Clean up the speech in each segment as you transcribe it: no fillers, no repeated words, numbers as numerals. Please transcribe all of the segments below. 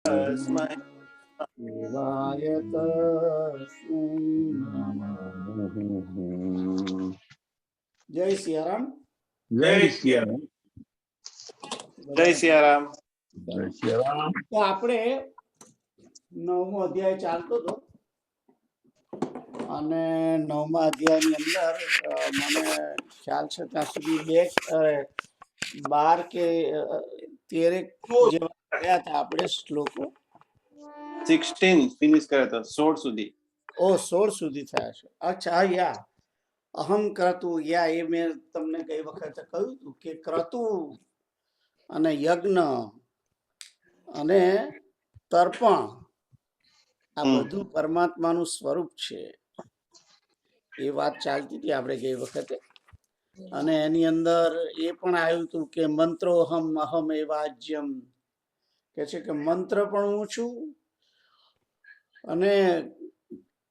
तस्मै शिवाय तस्मै नमः। જય સિયારામ. જય સિયારામ. જય સિયારામ. જય સિયારામ. તો આપણે 9મો અધ્યાય ચાલતો હતો અને 9મા અધ્યાયની અંદર મને ખ્યાલ છે ત્યાં સુધી 12 કે 13 જેવા ગયા હતા આપણે શ્લોકો. 16 ફિનિશ કરે તો 16 સુધી. 16 સુધી થયા છે. અચ્છા, યા અહમ ક્રતુ, યા એ મેં તમને ગઈ વખતે કહ્યું હતું કે ક્રતુ અને યજ્ઞ અને તર્પણ આ બધું પરમાત્માનું સ્વરૂપ છે એ વાત ચાલતી હતી આપણે ગઈ વખતે. અને એની અંદર એ પણ આવ્યું હતું કે મંત્રોહમ અહમ એવાજ્યમ, કે છે કે મંત્ર પણ હું છું અને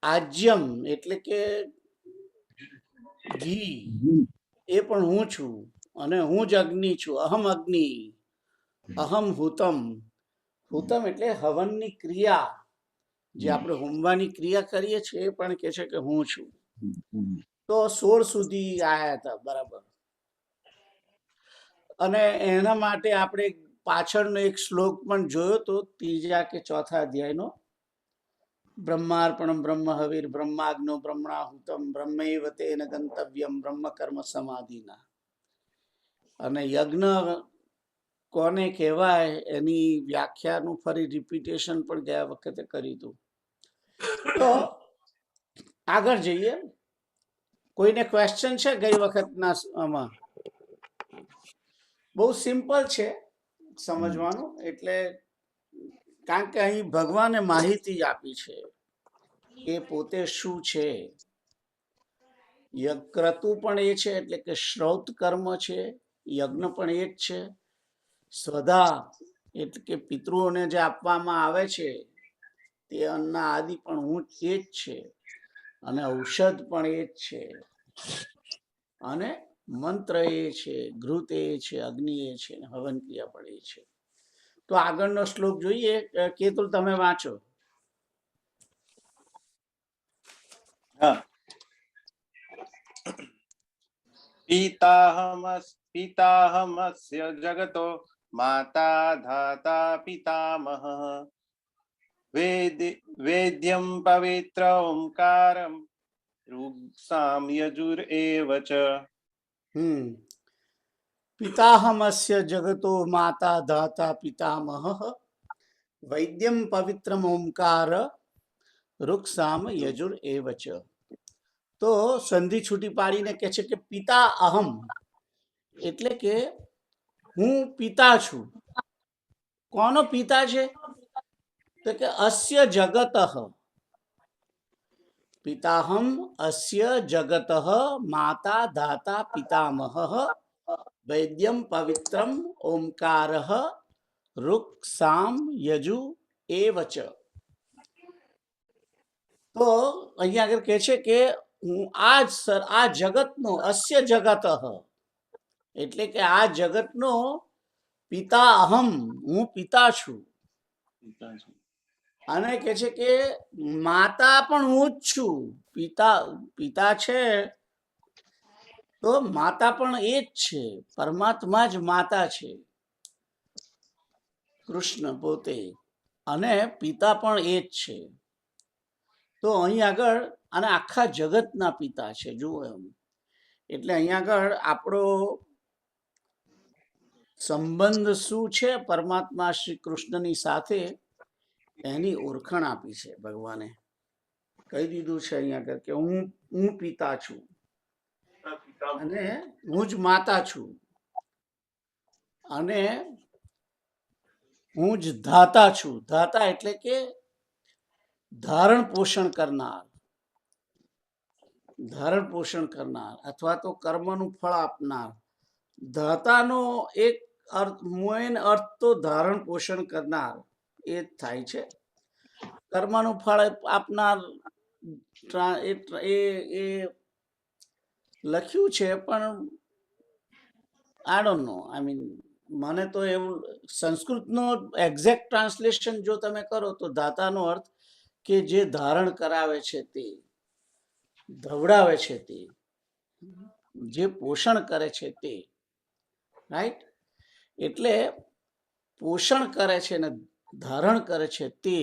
આજ્યમ એટલે કે ઘી એ પણ હું છું અને હું જ અગ્નિ છું. અહમ અગ્નિ, અહમ હુતમ. હુતમ એટલે હવનની ક્રિયા, જે આપણે હોમવાની ક્રિયા કરીએ છીએ એ પણ કે છે કે હું છું. તો 16 સુધી આયા હતા બરાબર. અને એના માટે આપણે પાછળનો એક શ્લોક પણ જોયો તો, ત્રીજા કે ચોથા અધ્યાયનો. બ્રહ્માર્પણમ બ્રહ્મ હવિર બ્રહ્માગ્નો બ્રહ્મણાહુતમ બ્રહ્મૈવ તેન ગંતવ્યમ બ્રહ્મ કર્મ સમાધિના. અને યજ્ઞ કોને કહેવાય એની વ્યાખ્યાનું ફરી રિપીટેશન પણ ગયા વખતે કર્યું હતું. તો આગળ જઈએ. કોઈને ક્વેશ્ચન છે ગઈ વખતના આમાં? બહુ સિમ્પલ છે સમજવાનું. એટલે કારણ કે અહીં ભગવાને માહિતી આપી છે કે પોતે શું છે. ક્રતુ પણ એ છે, એટલે કે શ્રૌત કર્મ છે. યજ્ઞ પણ એ જ છે. સ્વધા એટલે કે પિતૃઓને જે આપવામાં આવે છે તે અન્ન આદિ પણ હું એ જ છે. અને ઔષધ પણ એ જ છે. અને મંત્ર એ છે, ઘૃત એ છે, અગ્નિ એ છે, હવન ક્રિયા પણ એ છે. તો આગળનો શ્લોક જોઈએ. કેતુલ તમે વાંચો. હા. પિતાહમસ્ય જગતો માતા ધાતા પિતામહ વેદ્યમ પવિત્ર ઓમકારમ ઋક્સામ યજુર એવ ચ. પિતાહમસ્ય જગતો માતા ધાતા પિતામહ વૈદ્યમ પવિત્રમ ઓમકાર રુક્ષામ યજુર એવ ચ. તો સંધિ છૂટી પાડીને કહે છે કે પિતા અહમ, એટલે કે હું પિતા છું. કોનો પિતા છે? તો કે અસ્ય જગત. પિતાહમ અસ્ય જગત માતા ધાતા પિતામહ વૈદ્યમ પવિત્રમ ઓમકાર રુક્સામ યજુ એવ ચ. તો અહીંયા આગળ કહે છે કે હું આ જગતનો, અસ્ય જગત એટલે કે આ જગતનો પિતા અહમ, હું પિતા છું. અને કે છે કે માતા પણ હું જ છું. પિતા છે તો માતા પણ એ જ છે. પરમાત્મા જ માતા છે, કૃષ્ણ પોતે. અને પિતા પણ એ જ છે. તો અહીં આગળ અને આખા જગતના પિતા છે. જુઓ એમ. એટલે અહીંયા આગળ આપણો સંબંધ શું છે પરમાત્મા શ્રી કૃષ્ણની સાથે, એની ઓળખાણ આપી છે ભગવાને. કહી દીધું છે અહીંયા આગળ કે હું પિતા છું અને હું જ માતા છું અને હું જ ધાતા છું. ધાતા એટલે કે ધારણ પોષણ કરનાર, ધારણ પોષણ કરનાર અથવા તો કર્મનું ફળ આપનાર. ધાતાનો એક અર્થ, મેન અર્થ તો ધારણ પોષણ કરનાર એ જ થાય છે. કર્મનું ફળ આપનાર એ લખ્યું છે પણ I don't know, I mean મને તો એવું સંસ્કૃતનો એક્ઝેક્ટ ટ્રાન્સલેશન જો તમે કરો તો દાતાનો અર્થ કે જે ધારણ કરાવે છે તે, ધવડાવે છે તે, જે પોષણ કરે છે તે, રાઈટ. એટલે પોષણ કરે છે ને ધારણ કરે છે તે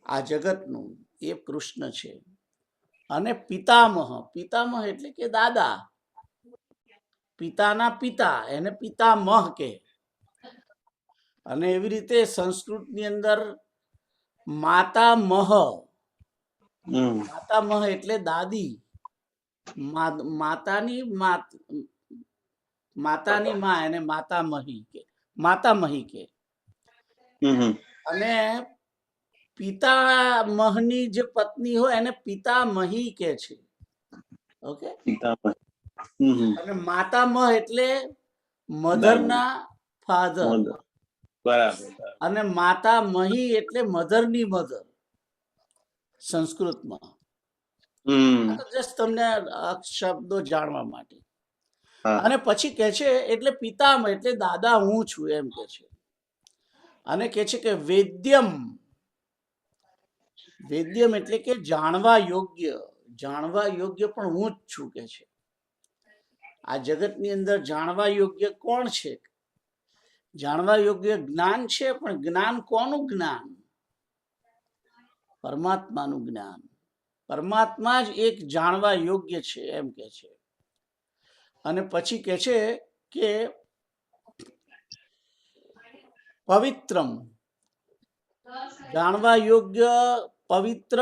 આ જગતનું એ કૃષ્ણ છે. અને પિતામહ, પિતામહ એટલે કે દાદા, પિતાના પિતા એને પિતામહ કે. અને એવી રીતે સંસ્કૃતની અંદર માતામહ, માતામહ એટલે દાદી, માતાની માતાની માં એને માતામહી કે, માતામહી કે. અને પિતામહની જે પત્ની હોય એને પિતામહી કે છે. ઓકે. અને માતામહ એટલે મધરના ફાધર, બરાબર. અને માતામહી એટલે મધરની મધર સંસ્કૃતમાં. આ તો જસ્ટ તમને આ શબ્દો જાણવા માટે. અને પછી કે છે એટલે પિતામહ એટલે દાદા હું છું એમ કે છે. અને કે છે કે વેદ્યમ, વેદ્યમ એટલે કે જાણવા યોગ્ય, જાણવા યોગ્ય પણ હું જ છું કે છે. આ જગતની અંદર જાણવા યોગ્ય કોણ છે? જાણવા યોગ્ય જ્ઞાન છે, પણ જ્ઞાન કોનું જ્ઞાન? પરમાત્માનું જ્ઞાન. પરમાત્મા જ એક જાણવા યોગ્ય છે એમ કે છે. અને પછી કે છે કે પવિત્રમ, જાણવા યોગ્ય પવિત્ર,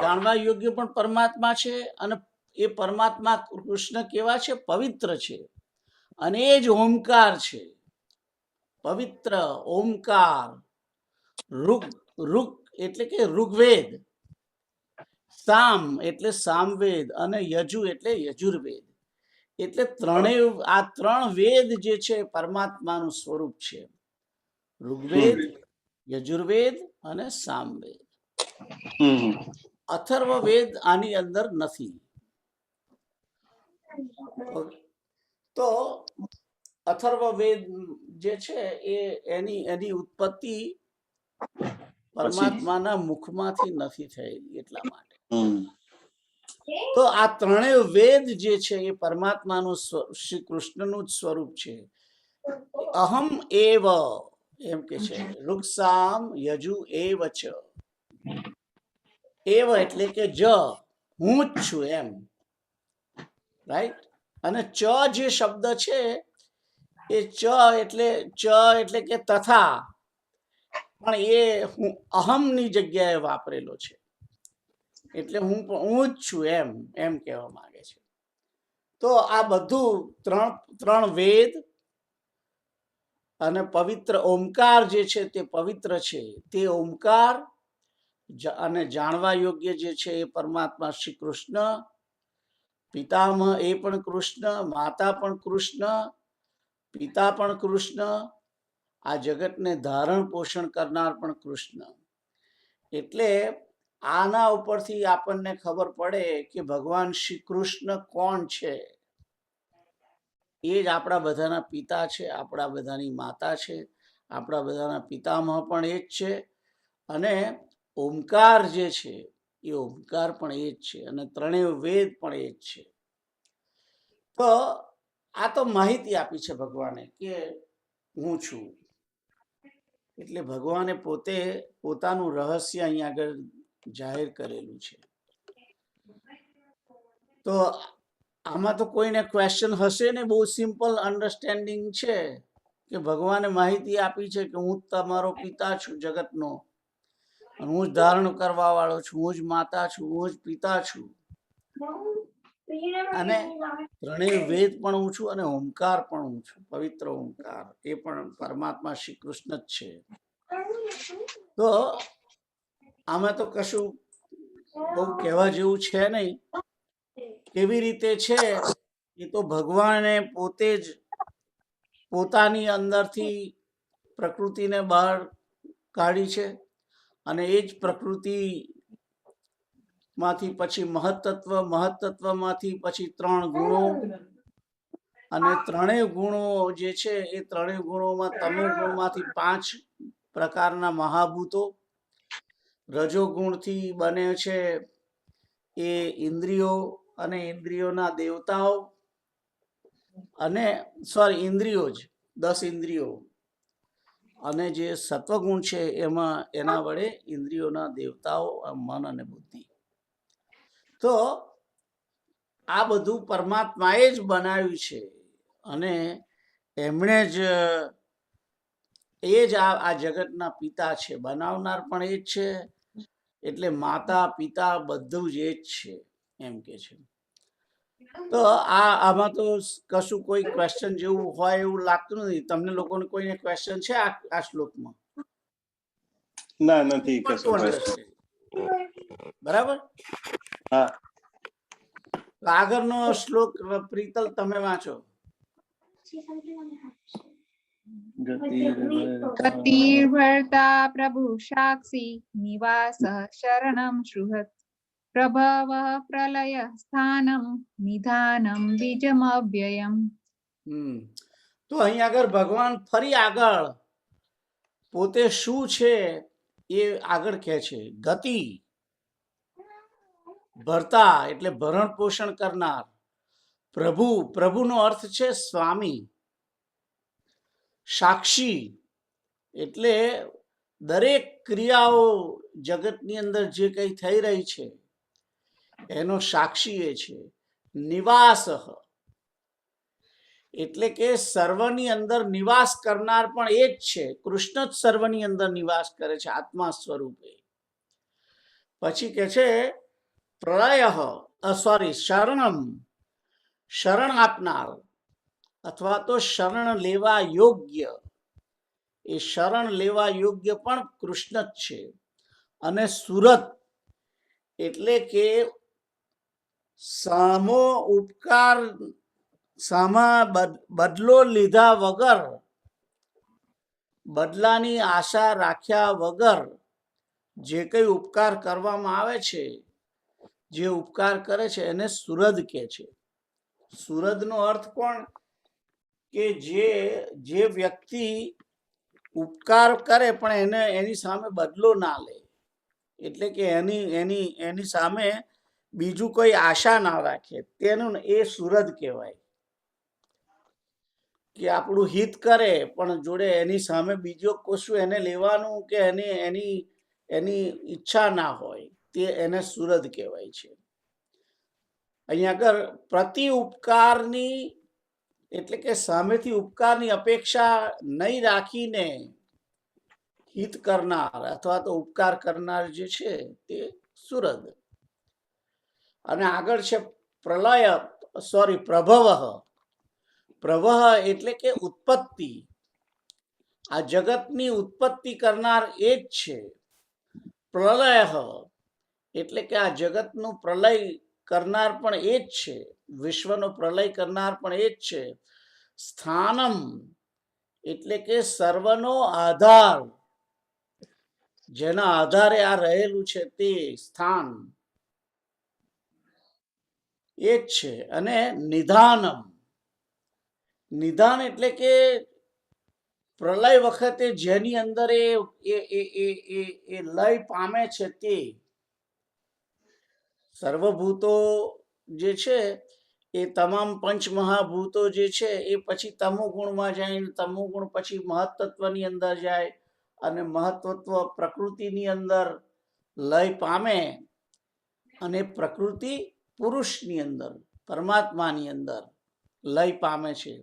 જાણવા યોગ્ય પણ પરમાત્મા છે. અને એ પરમાત્મા કૃષ્ણ કેવા છે? પવિત્ર છે. અને એ જ ઓમકાર છે. પવિત્ર ઓમકાર. ઋગ એટલે કે ઋગ્વેદ, સામ એટલે સામવેદ, અને યજુ એટલે યજુર્વેદ. એટલે ત્રણેય આ ત્રણ વેદ જે છે પરમાત્માનું સ્વરૂપ છે. ઋગ્વેદ, યજુર્વેદ અને સામવેદ. અથર્વવેદ આની અંદર નથી. તો અથર્વવેદ જે છે એ એની ઉત્પત્તિ પરમાત્માના મુખમાંથી નથી થયેલી એટલા માટે. તો આ ત્રણેય વેદ જે છે એ પરમાત્માનું શ્રી કૃષ્ણનું જ સ્વરૂપ છે. અહમ એવ એમ કે છે. ઋગસામ યજુ એવ ચ. એવ એટલે કે જ, હું જ છું એમ, રાઈટ. અને ચ જે શબ્દ છે એ ચ એટલે કે તથા, પણ એ હું અહમની જગ્યાએ વાપરેલો છે. એટલે હું જ છું એમ કહેવા માંગે છે. તો આ બધું ત્રણ વેદ અને પવિત્ર ઓમકાર જે છે તે પવિત્ર છે. તે ઓમકાર અને જાણવા યોગ્ય જે છે એ પરમાત્મા શ્રી કૃષ્ણ. પિતામહ એ પણ કૃષ્ણ, માતા પણ કૃષ્ણ, પિતા પણ કૃષ્ણ, આ જગતને ધારણ પોષણ કરનાર પણ કૃષ્ણ. એટલે આના ઉપરથી આપણને ખબર પડે કે ભગવાન શ્રી કૃષ્ણ કોણ છે. એ જ આપણા બધાના પિતા છે, આપણા બધાની માતા છે, આપણા બધાના પિતામહ પણ એ જ છે. અને ઓમકાર જે છે એ ઓમકાર પણ એ જ છે. અને ત્રણેય વેદ પણ એ જ છે. તો આ તો માહિતી આપી છે ભગવાને કે હું છું. એટલે ભગવાને પોતે પોતાનું રહસ્ય અહીંયા આગળ જાહેર કરેલું છે. તો આમાં તો કોઈને ક્વેશ્ચન હશે ને? બહુ સિમ્પલ અન્ડરસ્ટેન્ડિંગ છે કે ભગવાને માહિતી આપી છે કે હું તમારો પિતા છું જગતનો, હું જ ધારણ કરવા વાળો છું, હું જ માતા છું, હું જ પિતા છું. અને ત્રણેય વેદ પણ હું છું અને ઓમકાર પણ હું છું, પવિત્ર ઓમકાર. એ પણ પરમાત્મા શ્રી કૃષ્ણ જ છે. તો આમાં તો કશું બહુ કહેવા જેવું છે નહીં. કેવી રીતે છે એ તો ભગવાને પોતે જ પોતાની અંદરથી પ્રકૃતિને બહાર કાઢી છે. અને એ જ પ્રકૃતિ માંથી પછી મહત્તત્વ, મહત્તત્વમાંથી પછી 3 ગુણો, અને ત્રણેય ગુણો જે છે એ ત્રણેય ગુણોમાં તમો ગુણમાંથી 5 પ્રકારના મહાભૂતો, રજોગુણથી બને છે એ ઇન્દ્રિયો અને ઇન્દ્રિયોના દેવતાઓ, અને ઇન્દ્રિયો જ 10 ઇન્દ્રિયો, અને જે સત્વગુણ છે એમાં એના વડે ઇન્દ્રિયોના દેવતાઓ મન અને બુદ્ધિ. તો આ બધું પરમાત્માએ જ બનાવ્યું છે અને એમણે જ આ જગતના પિતા છે, બનાવનાર પણ એ જ છે, એટલે માતા પિતા બધું જ એ જ છે એમ કે છે. તો આમાં તો કશું કોઈ ક્વેશ્ચન જેવું હોય એવું લાગતું નથી. તમને લોકોને કોઈને ક્વેશ્ચન છે આ શ્લોકમાં? ના, નથી કશું question. બરાબર. હા. આગળનો શ્લોક પ્રીતલ તમે વાંચો. ગતિર્ભર્તા પ્રભુ સાક્ષી નિવાસઃ શરણમ સૃહત પ્રભવઃ પ્રલય સ્થાનમ નિધાનમ બીજમવ્યયમ. તો અહીં આગળ ભગવાન ફરી આગળ પોતે શું છે એ આગળ કહે છે. ગતિ, ભરતા એટલે ભરણ પોષણ કરનાર. પ્રભુ, પ્રભુનો અર્થ છે સ્વામી. સાક્ષી એટલે દરેક ક્રિયાઓ જગતની અંદર જે કંઈ થઈ રહી છે એનો સાક્ષી એ છે. નિવાસ એટલે કે સર્વની અંદર નિવાસ કરનાર પણ એ જ છે. કૃષ્ણ જ સર્વની અંદર નિવાસ કરે છે આત્મા સ્વરૂપે. પછી કે છે પ્રલય શરણમ, શરણ આપનાર અથવા તો શરણ લેવા યોગ્ય. એ શરણ લેવા યોગ્ય પણ કૃષ્ણ જ છે. અને સુરત એટલે કે સામો ઉપકાર, સામા બદલો લીધા વગર, બદલાની આશા રાખ્યા વગર જે કઈ ઉપકાર કરવામાં આવે છે, જે ઉપકાર કરે છે એને સુરદ કહે છે. સુરદનો અર્થ કોણ? કે જે વ્યક્તિ ઉપકાર કરે પણ એની સામે બદલો ના લે, એટલે કે એની સામે બીજું કોઈ આશા ના રાખે, તેનું એ સુરદ કહેવાય. કે આપણું હિત કરે પણ જોડે એની સામે બીજો કશું એને લેવાનું કે એની ઈચ્છા ના હોય, તે એને સુરદ કહેવાય છે. અહીંયા આગળ પ્રતિ ઉપકારની એટલે કે સામેથી ઉપકારની અપેક્ષા નહીં રાખીને હિત કરનાર અથવા તો ઉપકાર કરનાર જે છે તે સુરદ. અને આગળ છે પ્રલય પ્રભવ. પ્રભવ એટલે કે ઉત્પત્તિ. આ જગતની ઉત્પત્તિ કરનાર એ જ છે. પ્રલય એટલે કે આ જગતનું પ્રલય કરનાર પણ એ જ છે. વિશ્વનો પ્રલય કરનાર પણ એ જ છે. સ્થાનમ એટલે કે સર્વનો આધાર, જેના આધારે આ રહેલું છે તે સ્થાન એ જ છે. અને નિધાનમ, નિધાન એટલે કે પ્રલય વખતે જેની અંદર એ લય પામે છે તે. સર્વભૂતો જે છે એ તમામ પંચમહાભૂતો જે છે એ પછી તમો ગુણમાં જાય, તમો ગુણ પછી મહત્તત્વની અંદર જાય, અને મહત્તત્વ પ્રકૃતિની અંદર લય પામે, અને પ્રકૃતિ પુરુષની અંદર, પરમાત્માની અંદર લય પામે છે.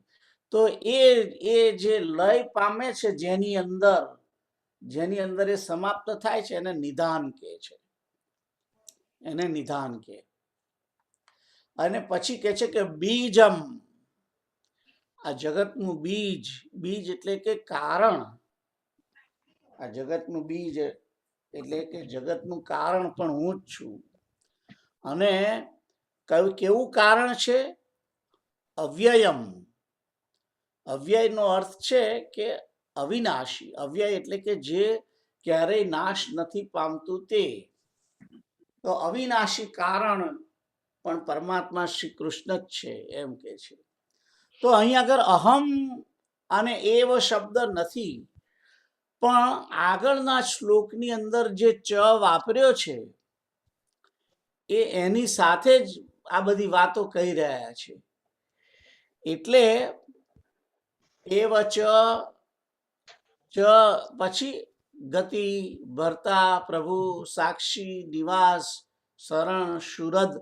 તો એ જે લય પામે છે જેની અંદર એ સમાપ્ત થાય છે એને નિધાન કહે છે. એને નિધાન કહે. અને પછી કહે છે કે બીજમ, આ જગતનું બીજ. બીજ એટલે કે કારણ. આ જગતનું બીજ એટલે કે જગતનું કારણ પણ હું જ છું. અને કેવું કારણ છે? અવ્યયમ. અવ્યયનો અર્થ છે કે અવિનાશી. અવ્યય એટલે કે જે ક્યારેય નાશ નથી પામતું તે. તો અવિનાશી કારણ પણ પરમાત્મા શ્રી કૃષ્ણ જ છે એમ કે છે. તો અહીં આગળ અહમ અને એવ શબ્દ નથી, પણ આગળના શ્લોકની અંદર જે ચ વાપર્યો છે એ એની સાથે જ આ બધી વાતો કહી રહ્યા છે. એટલે એવ ચ પછી ગતિ, ભર્તા, પ્રભુ, સાક્ષી, નિવાસ, શરણ, શુરદ,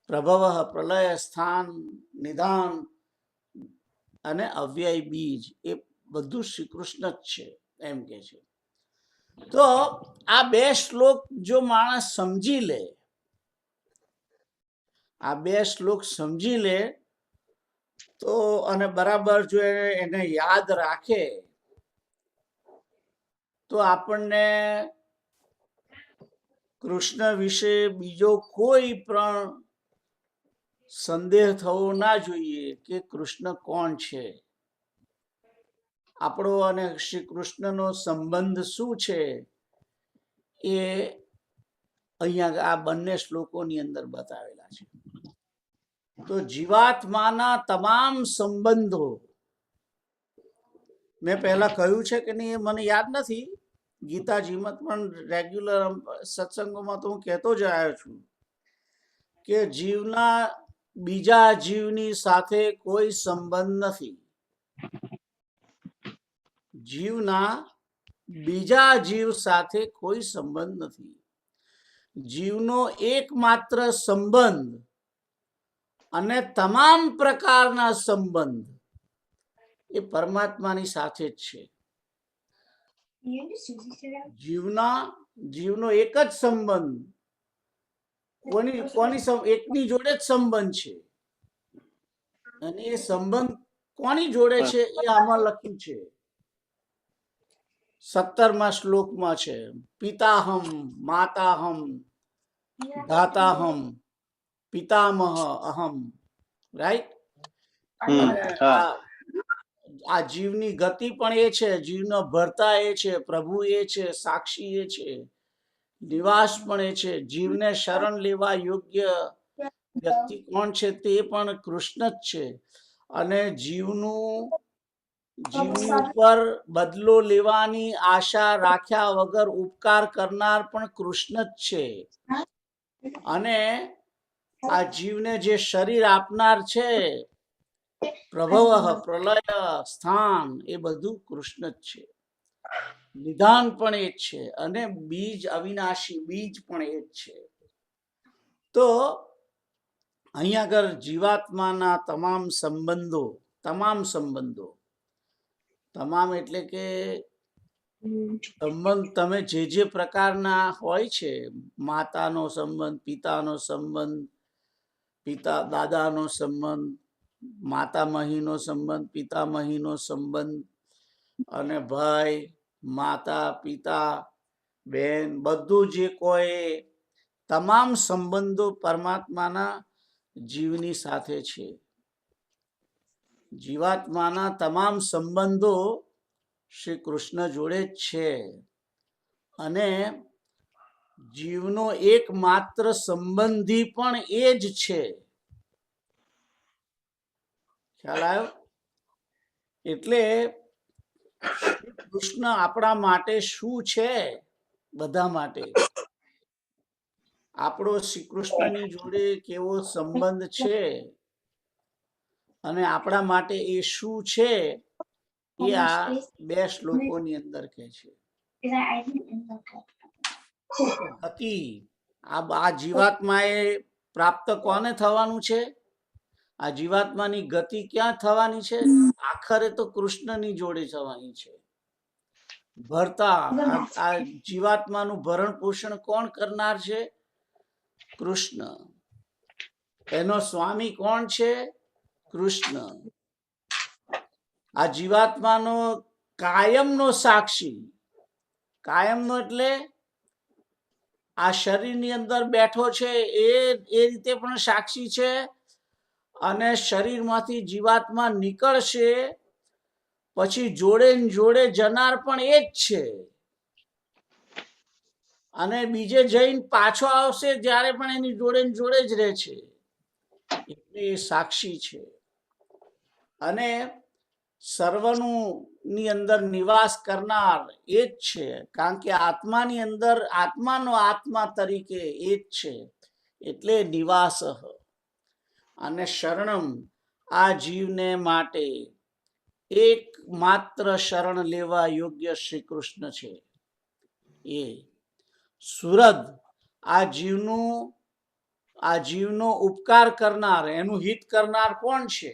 પ્રભવ, પ્રલય, સ્થાન, નિધાન અને અવ્યય બીજ, એ બધું શ્રી કૃષ્ણ જ છે એમ કે છે. તો આ બે શ્લોક જો માણસ સમજી લે, આ બે શ્લોક સમજી લે તો અને બરાબર જો એને યાદ રાખે તો આપણને કૃષ્ણ વિશે બીજો કોઈ પણ સંદેહ થવો ના જોઈએ કે કૃષ્ણ કોણ છે, આપણો અને શ્રી કૃષ્ણનો સંબંધ શું છે, એ અહીંયા આ બંને શ્લોકોની અંદર બતાવેલા છે. તો જીવાત્માના તમામ સંબંધો, મેં પહેલા કહ્યું છે કે નહીં એ મને યાદ નથી, ગીતાજીમાં પણ રેગ્યુલર સત્સંગોમાં તો હું કહેતો જ આવ્યો છું કે જીવના બીજા જીવની સાથે કોઈ સંબંધ નથી. જીવના બીજા જીવ સાથે કોઈ સંબંધ નથી. જીવનો એકમાત્ર સંબંધ અને તમામ પ્રકારના સંબંધ એ પરમાત્માની સાથે જ છે. જીવનો એક જ સંબંધ એકની જોડે જ સંબંધ છે, અને એ સંબંધ કોની જોડે છે એ આમાં લખ્યું છે 17મા શ્લોકમાં છે. પિતાહમ, માતાહમ, ધાતાહમ, પિતામહ અહમ. રાઈટ? આ જીવની ગતિ પણ એ છે, જીવનો ભરતા એ છે, પ્રભુ એ છે, સાક્ષી એ છે, નિવાસ પણ એ છે. જીવને શરણ લેવા યોગ્ય વ્યક્તિ કોણ છે તે પણ કૃષ્ણ જ છે. અને જીવની ઉપર બદલો લેવાની આશા રાખ્યા વગર ઉપકાર કરનાર પણ કૃષ્ણ જ છે. અને આ જીવને જે શરીર આપનાર છે, પ્રભવ, પ્રલય, સ્થાન, એ બધું કૃષ્ણ જ છે. નિધાન પણ એ જ છે, અને બીજ, અવિનાશી બીજ પણ એ જ છે. તો અહીંયા આગળ જીવાત્માના તમામ સંબંધો, તમામ એટલે કે સંબંધ તમે જે પ્રકારના હોય છે, માતાનો સંબંધ, પિતાનો સંબંધ, દાદાનો સંબંધ, માતામહીનો સંબંધ, પિતામહીનો સંબંધ, અને ભાઈ, માતા, પિતા, બેન, બધું જે કોઈ તમામ સંબંધો પરમાત્માના જીવની સાથે છે. જીવાત્માના તમામ સંબંધો શ્રી કૃષ્ણ જોડે જ છે. અને જીવનો એકમાત્ર સંબંધી પણ એ જ છે. ખ્યાલ આવ્યો? એટલે શ્રી કૃષ્ણ આપણા માટે શું છે? બધા માટે આપણો શ્રી કૃષ્ણની જોડે કેવો સંબંધ છે, અને આપણા માટે એ શું છે, એ આ બે શ્લોકોની અંદર કહે છે. ગતિ, આ જીવાત્માએ પ્રાપ્ત કોને થવાનું છે? આ જીવાત્માની ગતિ ક્યાં થવાની છે? આખરે તો કૃષ્ણની જોડે થવાની છે. ભરતા, આ જીવાત્માનું ભરણ પોષણ કોણ કરનાર છે? કૃષ્ણ. એનો સ્વામી કોણ છે? કૃષ્ણ. આ જીવાત્માનો કાયમનો સાક્ષી, કાયમનો એટલે આ શરીરની અંદર બેઠો છે એ રીતે પણ સાક્ષી છે, અને શરીરમાંથી જીવાત્મા નીકળશે પછી જોડે જોડે જનાર પણ એ જ છે. અને બીજે જઈને પાછો આવશે ત્યારે પણ એની જોડે જોડે જ રહે છે. એટલે એ સાક્ષી છે. અને સર્વનું ની અંદર નિવાસ કરનાર એ જ છે, કારણ કે આત્માની અંદર આત્માનો આત્મા તરીકે એ જ છે, એટલે નિવાસ. અને શરણમ આ જીવને માટે એક માત્ર શરણ લેવા યોગ્ય શ્રી કૃષ્ણ છે. એ સુરદ આ જીવનો ઉપકાર કરનાર, એનું હિત કરનાર કોણ છે?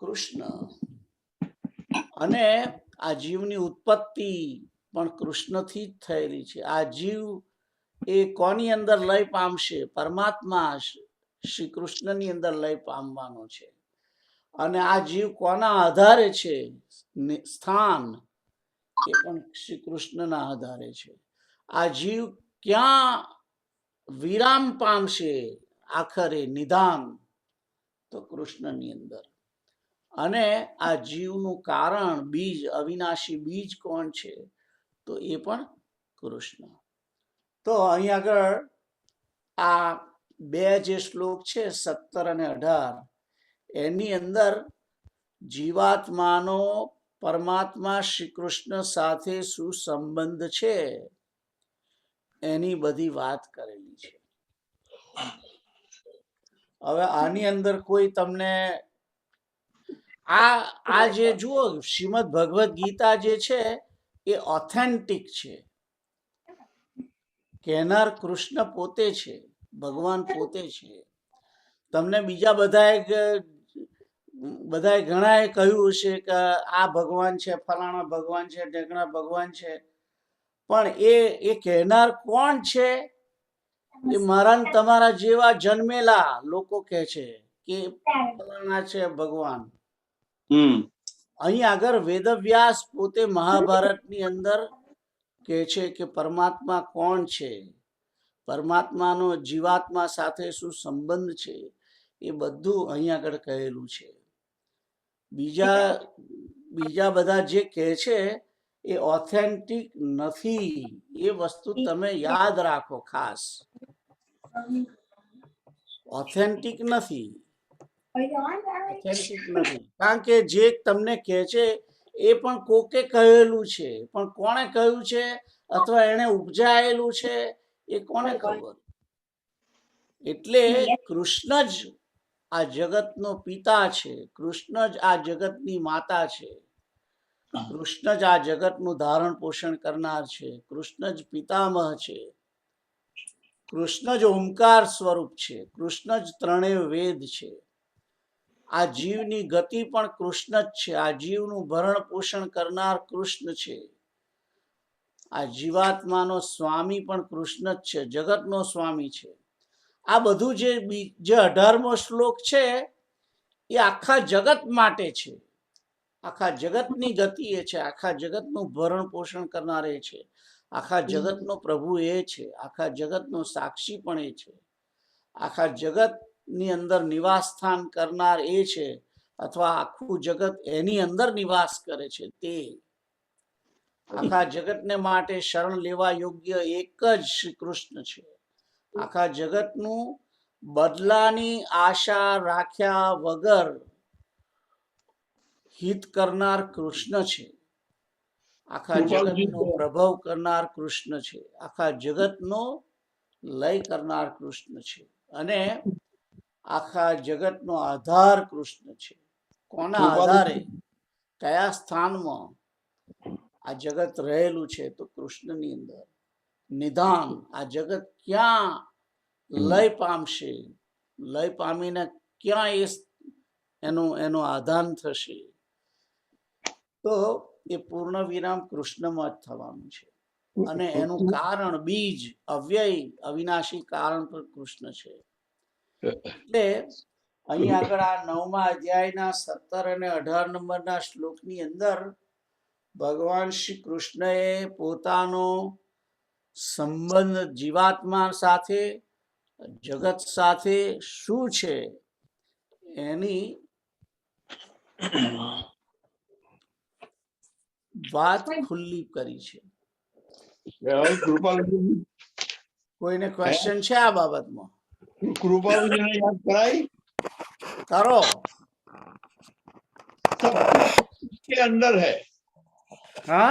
કૃષ્ણ. અને આ જીવની ઉત્પત્તિ પણ કૃષ્ણથી જ થયેલી છે. આ જીવ એ કોની અંદર લય પામશે? પરમાત્મા શ્રી કૃષ્ણની અંદર લય પામવાનો છે. અને આ જીવ કોના આધારે છે? સ્થાન એ પણ શ્રી કૃષ્ણના આધારે છે. આ જીવ ક્યાં વિરામ પામશે? આખરે નિદાન તો કૃષ્ણની અંદર. અને આ જીવનું કારણ બીજ, અવિનાશી બીજ કોણ છે? તો એ પણ કૃષ્ણ. તો અહીં આગળ આ બે જે શ્લોક છે 17 અને 18, એની અંદર જીવાત્માનો પરમાત્મા શ્રી કૃષ્ણ સાથે શું સંબંધ છે એની બધી વાત કરેલી છે. હવે આની અંદર કોઈ તમને આ જે જુઓ, શ્રીમદ ભગવદ ગીતા જે છે એ ઓથેન્ટિક છે. કહેનાર કૃષ્ણ પોતે છે, ભગવાન પોતે છે. તમને બીજા બધાએ ઘણાએ કહ્યું છે કે આ ભગવાન છે, ફલાણા ભગવાન છે, ઢેકણા ભગવાન છે, પણ એ કહેનાર કોણ છે? એ મારા ને તમારા જેવા જન્મેલા લોકો કહે છે કે ફલાણા છે ભગવાન. અહીં આગળ વેદવ્યાસ પોતે મહાભારતની અંદર કહે છે કે પરમાત્મા કોણ છે, પરમાત્માનો જીવાત્મા સાથે શું સંબંધ છે, એ બધું અહીં આગળ કહેલું છે. બીજા બધા જે કહે છે એ ઓથેન્ટિક નથી. એ વસ્તુ તમે યાદ રાખો ખાસ. ઓથેન્ટિક નથી. કારણ કે જે તમને કહે છે એ પણ કોકે કહેલું છે, પણ કોણે કહ્યું છે અથવા એને ઉપજાયેલું છે એ કોને ખબર? એટલે કૃષ્ણ જ આ જગતનો પિતા છે, કૃષ્ણ જ આ જગતની માતા છે, કૃષ્ણ જ આ જગતનું ધારણ પોષણ કરનાર છે, કૃષ્ણ જ પિતામહ છે, કૃષ્ણ જ ઓમકાર સ્વરૂપ છે, કૃષ્ણ જ ત્રણેય વેદ છે. આ જીવની ગતિ પણ કૃષ્ણ જ છે. આ જીવનું ભરણ પોષણ કરનાર કૃષ્ણ છે. આ જીવાત્માનો સ્વામી પણ કૃષ્ણ જ છે, જગતનો સ્વામી છે. આ બધું જે 18મો શ્લોક છે એ આખા જગત માટે છે. આખા જગતની ગતિ એ છે, આખા જગતનું ભરણ પોષણ કરનાર એ છે, આખા જગતનો પ્રભુ એ છે, આખા જગતનો સાક્ષી પણ એ છે, આખા જગતની અંદર નિવાસ સ્થાન કરનાર એ છે, અથવા આખું જગત એની અંદર નિવાસ કરે છે તે. આખા જગતને માટે શરણ લેવા યોગ્ય એક જ શ્રી કૃષ્ણ છે. આખા જગતનું બદલાની આશા રાખ્યા વગર હિત કરનાર કૃષ્ણ છે. આખા જગતનો પ્રભાવ કરનાર કૃષ્ણ છે. આખા જગતનો લય કરનાર કૃષ્ણ છે. અને આખા જગતનો આધાર કૃષ્ણ છે. કોના આધારે, કયા સ્થાનમાં આ જગત રહેલું છે? તો કૃષ્ણની અંદર. નિધાન, આ જગત ક્યાં લય પામશે, લય પામીને ક્યાં એનો આધાન થશે? તો એ પૂર્ણ વિરામ કૃષ્ણમાં જ થવાનું છે. અને એનું કારણ બીજ, અવ્યય અવિનાશી કારણ પર કૃષ્ણ છે. એટલે અહીં આગળ આ 9મા અધ્યાયના 17 અને 18 નંબરના શ્લોકની અંદર ભગવાન શ્રી કૃષ્ણએ પોતાનો સંબંધ જીવાત્મા સાથે, જગત સાથે શું છે એની વાત ખુલ્લી કરી છે. કોઈને ક્વેશ્ચન છે આ બાબતમાં? કૃપાલુજીને યાદ કરાય. કરો. सब कुछ उसके अंदर है। હા,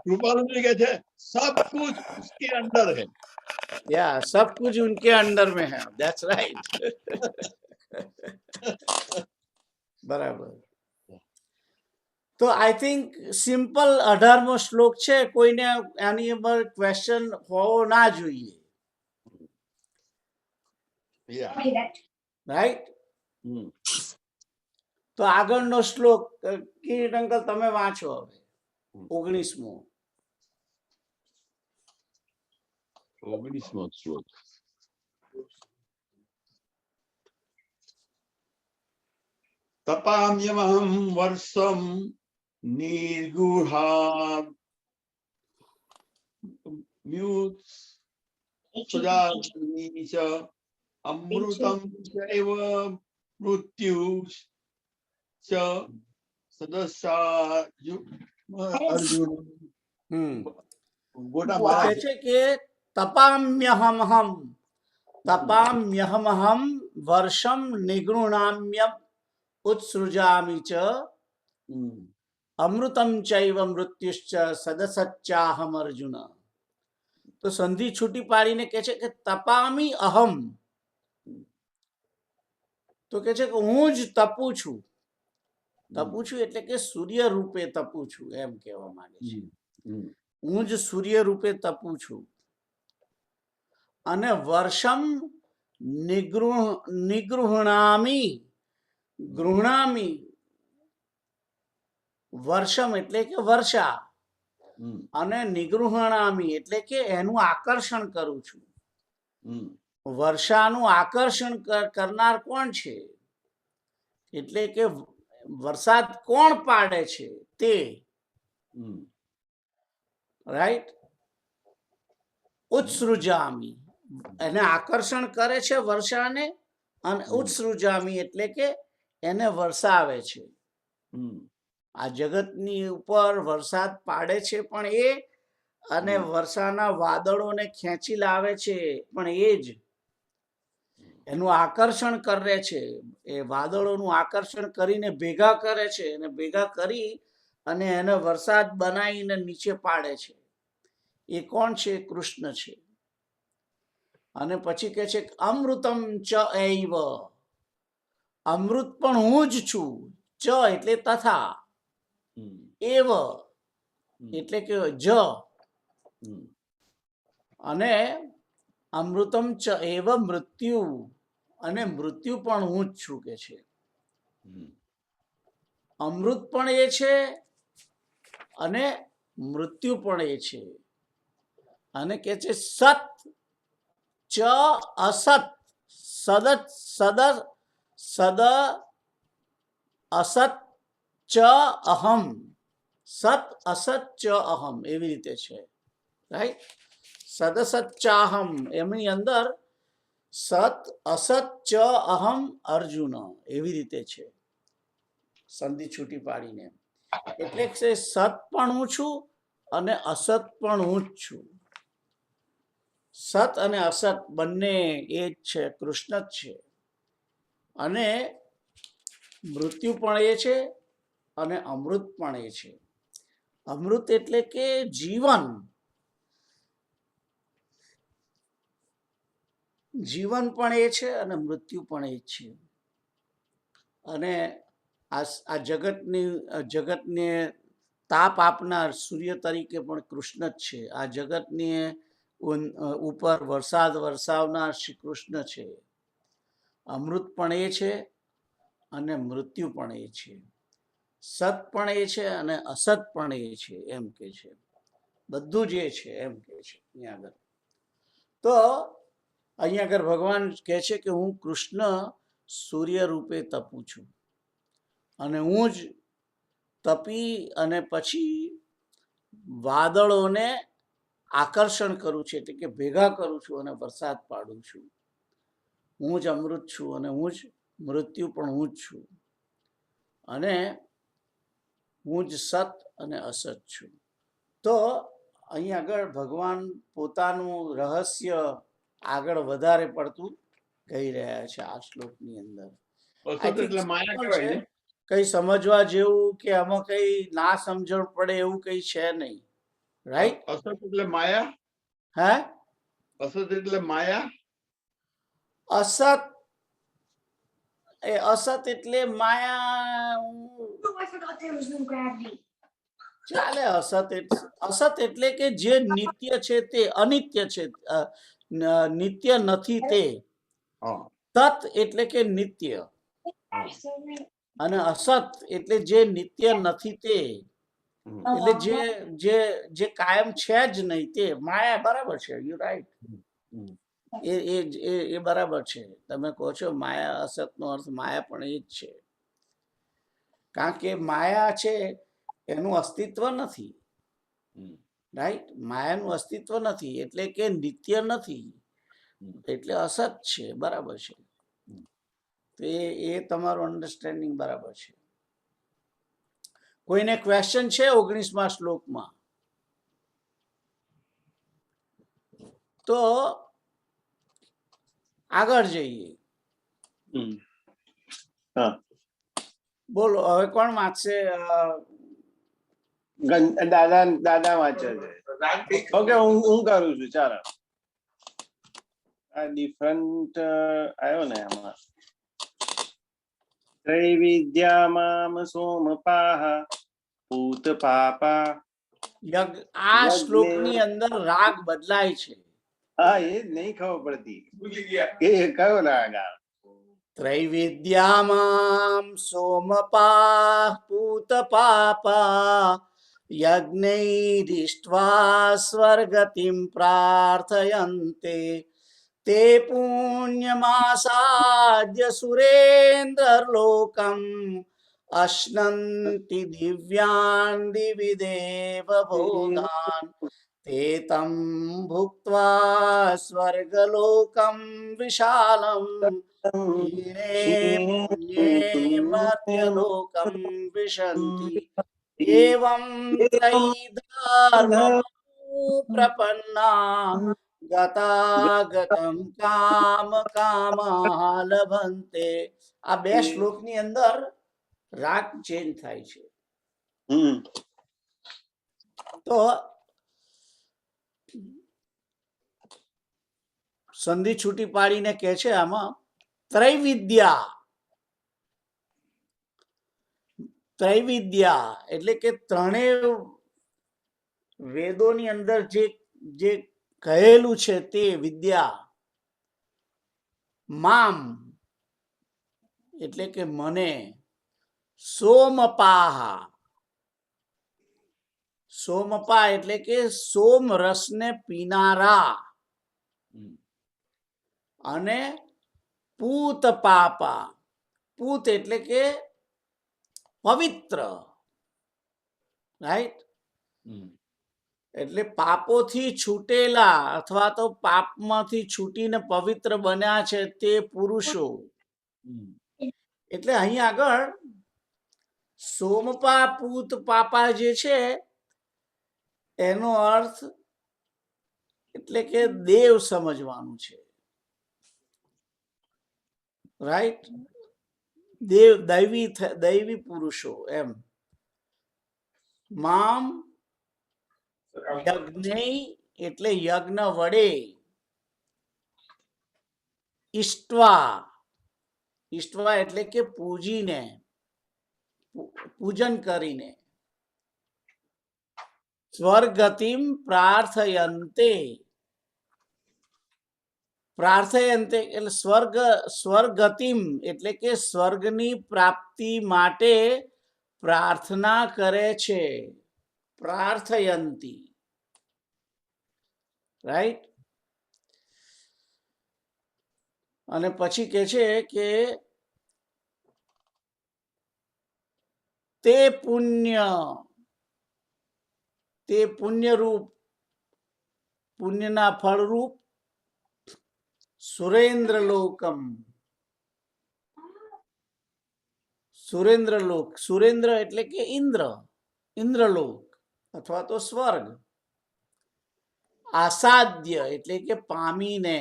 कृपालु जी कहते हैं सब कुछ उसके अंदर है। या सब कुछ उनके अंडर में है. That's right. બરાબર. તો આઈ થિંક સિમ્પલ 18મો શ્લોક છે. કોઈને આની ઉપર ક્વેશ્ચન હોવો ના જોઈએ, Yeah. રાઈટ? हम्म। તો આગળનો શ્લોક કિરીટ અંકલ તમે વાંચો હવે. 19મો. 19वां श्लोक। तपाम्यहं वर्षं निर्गुहाम्युत्सुजामि च अमृतं चैव मृत्युश्च सदस्यायु अर्जुन। गोटा કહે महाराज છે કે તપામ્યહમહમ વર્ષમ નિગૃણામ્ય ઉત્સૃજામિ ચ અમૃતમ ચૈવ મૃત્યુશ્ચ સદસચ્ચાહમ અર્જુન. તો સંધિ છૂટી પાડીને કહે છે કે તપામી અહમ, તો કહે છે કે હું જ તપું છું. તપું છું એટલે કે સૂર્ય રૂપે તપું છું એમ કહેવા માંગે છે. હું જ સૂર્ય રૂપે તપું છું. અને વર્ષમ નિગૃહણામી, ગૃહણામી, વર્ષમ એટલે કે વર્ષા, અને નિગૃહણામી એટલે કે એનું આકર્ષણ કરું છું. વર્ષાનું આકર્ષણ કરનાર કોણ છે? એટલે કે વરસાદ કોણ પાડે છે તે, રાઈટ? ઉત્સૃજામી એને આકર્ષણ કરે છે વર્ષાને, અને ઉત્સૃજામી એટલે કે એને વરસાવે છે. આ જગતની ઉપર વરસાદ પાડે છે પણ એ, અને વર્ષાના વાદળોને ખેંચી લાવે છે પણ એ જ. એનું આકર્ષણ કરે છે, એ વાદળોનું આકર્ષણ કરીને ભેગા કરે છે, અને ભેગા કરી અને એને વરસાદ બનાવીને નીચે પાડે છે. એ કોણ છે? કૃષ્ણ છે. અને પછી કહે છે અમૃતમ ચ એવ, અમૃત પણ હું જ છું. ચ એટલે તથા, એવ એટલે કે જ, અને અમૃતમ ચ એવ મૃત્યુ, અને મૃત્યુ પણ હું જ છું કે છે. અમૃત પણ એ છે અને મૃત્યુ પણ એ છે. અને કે છે સત ચ અસત, સદ અસત ચ અહમ, સત અસત ચ અહમ, એવી રીતે છે, રાઈટ? સદસચ્ચાહમ એમની અંદર સત અસત ચ અહમ અર્જુન, એવી રીતે છે સંધિ છૂટી પાડીને. એટલે કે સત પણ હું છું અને અસત પણ હું જ છું. સત અને અસત બંને એ જ છે, કૃષ્ણ જ છે. અને મૃત્યુ પણ એ છે અને અમૃત પણ એ છે. અમૃત એટલે કે જીવન, જીવન પણ એ છે અને મૃત્યુ પણ એ છે. અને આ જગતને તાપ આપનાર સૂર્ય તરીકે પણ કૃષ્ણ જ છે. આ જગતને ઉપર વરસાદ વરસાવનાર શ્રી કૃષ્ણ છે. અમૃત પણ એ છે અને મૃત્યુ પણ એ છે. સત પણ એ છે અને અસત પણ એ છે, એમ કે છે. બધું જ એ છે એમ કે છે અહીંયા આગળ. તો અહીંયા આગળ ભગવાન કહે છે કે હું કૃષ્ણ સૂર્ય રૂપે તપું છું, અને હું જ તપી અને પછી વાદળોને આકર્ષણ કરું છું, એટલે કે ભેગા કરું છું અને વરસાદ પાડું છું. હું જ અમૃત છું અને હું જ મૃત્યુ પણ હું જ છું, અને હું જ સત અને અસત છું. તો અહીં આગળ ભગવાન પોતાનું રહસ્ય આગળ વધારે પડતું કહી રહ્યા છે આ શ્લોકની અંદર. અસત I think એટલે માયા simple કહેવાય છે. ને. કઈ સમજવા જેવું કે આમાં કઈ ના સમજણ પડે એવું કઈ છે નહીં, રાઈટ? અસત એટલે માયા. હે? અસત એટલે માયા. અસત અસત એટલે માયા. ચાલે. અસત એટલે કે જે નિત્ય છે તે અનિત્ય છે, નિત્ય નથી તે. હા. તત એટલે કે નિત્ય, અને અસત એટલે જે નિત્ય નથી તે, એટલે જે જે જે કાયમ છે જ નહીં તે માયા. બરાબર છે, યુ રાઈટ. એ બરાબર છે. તમે કહો છો માયા, અસત નો અર્થ માયા પણ એ જ છે. કારણ કે માયા છે એનું અસ્તિત્વ નથી, રાઈટ? માયાનું અસ્તિત્વ નથી એટલે કે નિત્ય નથી, એટલે અસત છે. બરાબર છે. તો એ તમારું અન્ડરસ્ટેન્ડિંગ બરાબર છે. કોઈને ક્વેશ્ચન છે 19મા શ્લોકમાં? તો આગળ જઈએ. હા, બોલો, હવે કોણ વાંચશે? દાદા દાદા વાંચે છે. ઓકે, હું કરું છું. ચાલો, આ ડિફરન્ટ આવ્યો ને એમાં. ત્રૈવિદ્યામામ સોમપાહ પૂત પાપા. આ શ્લોકની અંદર રાગ બદલાય છે. હા, એ જ નહીં ખબર પડતી એ કયો રાગ આ. ત્રૈવિદ્યામામ સોમપાઃ પૂત પાપા યજ્ઞૈરિષ્ટ્વા સ્વર્ગતિમ પ્રાર્થયન્તે તે પુણ્યમાસાદ્ય સુરેન્દ્રલોકમ અશ્નન્તિ દિવ્યાન દિવિ દેવ ભોગાન તે તમ ભુક્ત્વા સ્વર્ગલોકમ વિશાલમ હીણે પુણ્યે મર્ત્યલોકમ વિશન્તિ એવં ત્રૈધર્મો પ્રપન્ના ગતાગતમ કામ કામા લભન્તે. આ બે શ્લોકની અંદર રાગ ચેન્જ થાય છે. તો સંધિ છૂટી પાડીને કે છે આમાં ત્રૈવિદ્યા. ત્રૈવિદ્યા એટલે કે ત્રણેય વેદોની અંદર જે કહેલું છે તે વિદ્યા. મામ એટલે કે મને. સોમપાહ, સોમપા એટલે કે સોમ રસને પીનારા. અને પૂત પાપા, પૂત એટલે કે પવિત્ર, રાઈટ? એટલે પાપોથી છૂટેલા અથવા તો પાપમાંથી છૂટીને પવિત્ર બન્યા છે તે પુરુષો. એટલે અહીં આગળ સોમપા પૂત પાપા જે છે એનો અર્થ એટલે કે દેવ સમજવાનું છે, રાઈટ? દેવ, દૈવી પુરુષો એમ. મામ યજ્ઞ એટલે યજ્ઞ વડે, ઈષ્ટવા, ઈષ્ટવા એટલે કે પૂજીને, પૂજન કરીને, સ્વર્ગતિમ પ્રાર્થયન્તે, પ્રાર્થયન્તે એટલે સ્વર્ગતિમ એટલે કે સ્વર્ગની પ્રાપ્તિ માટે પ્રાર્થના કરે છે. પ્રાર્થયંતી, રાઈટ? અને પછી કે છે કે તે પુણ્યરૂપ, પુણ્યના ફળરૂપ સુરેન્દ્રલોકમ, સુરેન્દ્રલોક, સુરેન્દ્ર એટલે કે ઇન્દ્ર, ઇન્દ્રલોક અથવા તો સ્વર્ગ. આસાદ્ય એટલે કે પામીને,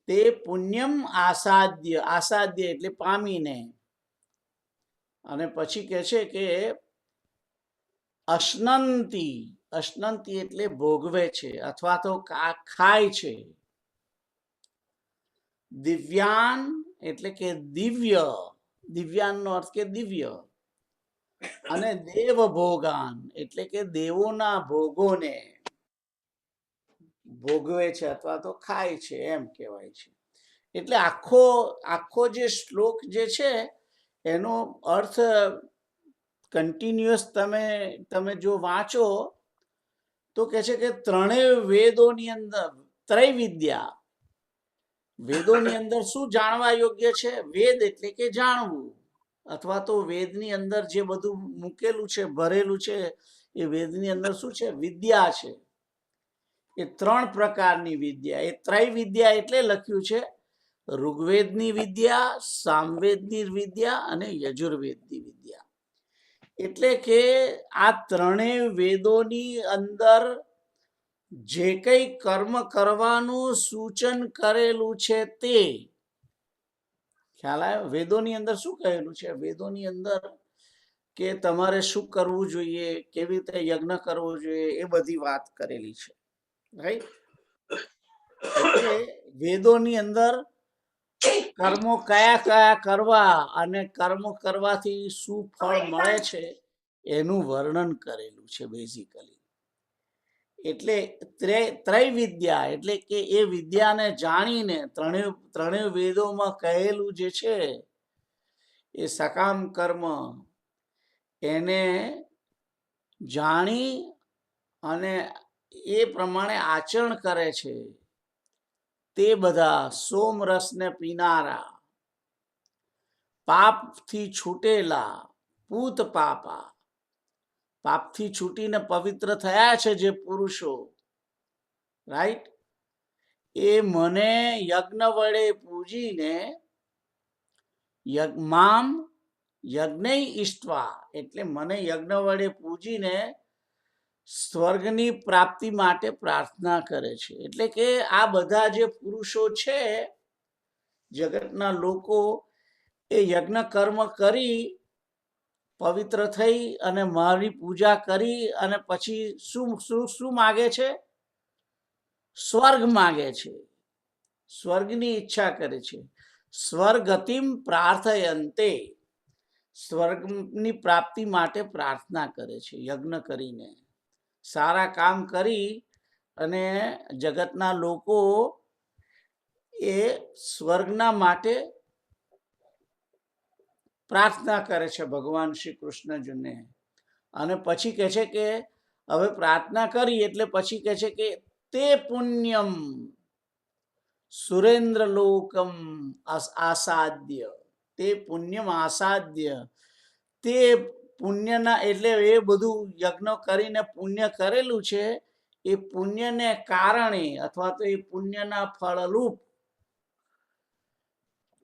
તે પુણ્યમ આસાદ્ય, આસાદ્ય એટલે પામીને. અને પછી કહે છે કે અશ્નંતી, અશ્નંતી એટલે ભોગવે છે અથવા તો ખાય છે. દિવ્યાન એટલે કે દિવ્ય, દિવ્યાન નો અર્થ કે દિવ્ય. અને દેવ ભોગાન એટલે કે દેવોના ભોગોને ભોગવે છે અથવા તો ખાય છે એમ કહેવાય છે. એટલે આખો આખો જે શ્લોક જે છે એનો અર્થ કન્ટિન્યુઅસ તમે જો વાંચો તો કહે છે કે ત્રણેય વેદોની અંદર ત્રૈવિદ્યા, વેદોની અંદર શું જાણવા યોગ્ય છે? વેદ એટલે કે જાણવું, અથવા તો વેદની અંદર જે બધું મૂકેલું છે, ભરેલું છે, એ વેદની અંદર શું છે? વિદ્યા છે. એ ત્રણ પ્રકારની વિદ્યા, એ ત્રૈવિદ્યા એટલે લખ્યું છે ઋગ્વેદની વિદ્યા, સામવેદની વિદ્યા અને યજુર્વેદની વિદ્યા. એટલે કે આ ત્રણેય વેદોની અંદર જે કંઈ કર્મ કરવાનું સૂચન કરેલું છે તે ખ્યાલ આવ્યો? વેદોની અંદર શું કહેલું છે? વેદોની અંદર કે તમારે શું કરવું જોઈએ, કેવી રીતે યજ્ઞ કરવો જોઈએ, એ બધી વાત કરેલી છે. રાઈટ? એટલે વેદોની અંદર કર્મો કયા કયા કરવા અને કર્મ કરવાથી શું ફળ મળે છે એનું વર્ણન કરેલું છે બેઝિકલી. એટલે ત્રૈવિદ્યા એટલે કે એ વિદ્યાને જાણીને ત્રણેય વેદોમાં કહેલું જે છે એ સકામ કર્મ એને જાણી અને એ પ્રમાણે આચરણ કરે છે તે બધા સોમરસને પીનારા, પાપથી છૂટેલા, પૂત પાપા, પાપથી છૂટીને પવિત્ર થયા છે જે પુરુષો, રાઈટ, એ મને યજ્ઞ વડે પૂજીને મામ યજ્ઞ ઈષ્ટવા એટલે મને યજ્ઞ વડે પૂજીને સ્વર્ગની પ્રાપ્તિ માટે પ્રાર્થના કરે છે. એટલે કે આ બધા જે પુરુષો છે જગતના લોકો, એ યજ્ઞ કર્મ કરી પવિત્ર થઈ અને મારી પૂજા કરી અને પછી શું માગે છે? સ્વર્ગ માગે છે, સ્વર્ગની ઈચ્છા કરે છે. સ્વર્ગતિમ પ્રાર્થયંતે, સ્વર્ગની પ્રાપ્તિ માટે પ્રાર્થના કરે છે યજ્ઞ કરીને, સારા કામ કરી અને જગતના લોકો એ સ્વર્ગના માટે પ્રાર્થના કરે છે ભગવાન શ્રી કૃષ્ણજીને. અને પછી કહે છે કે હવે પ્રાર્થના કરી એટલે પછી કહે છે કે તે પુણ્યમ સુરેન્દ્ર લોકમ આસાદ્ય, તે પુણ્યમ આસાદ્ય, તે પુણ્યના એટલે એ બધું યજ્ઞ કરીને પુણ્ય કરેલું છે એ પુણ્યને કારણે અથવા તો એ પુણ્યના ફળરૂપ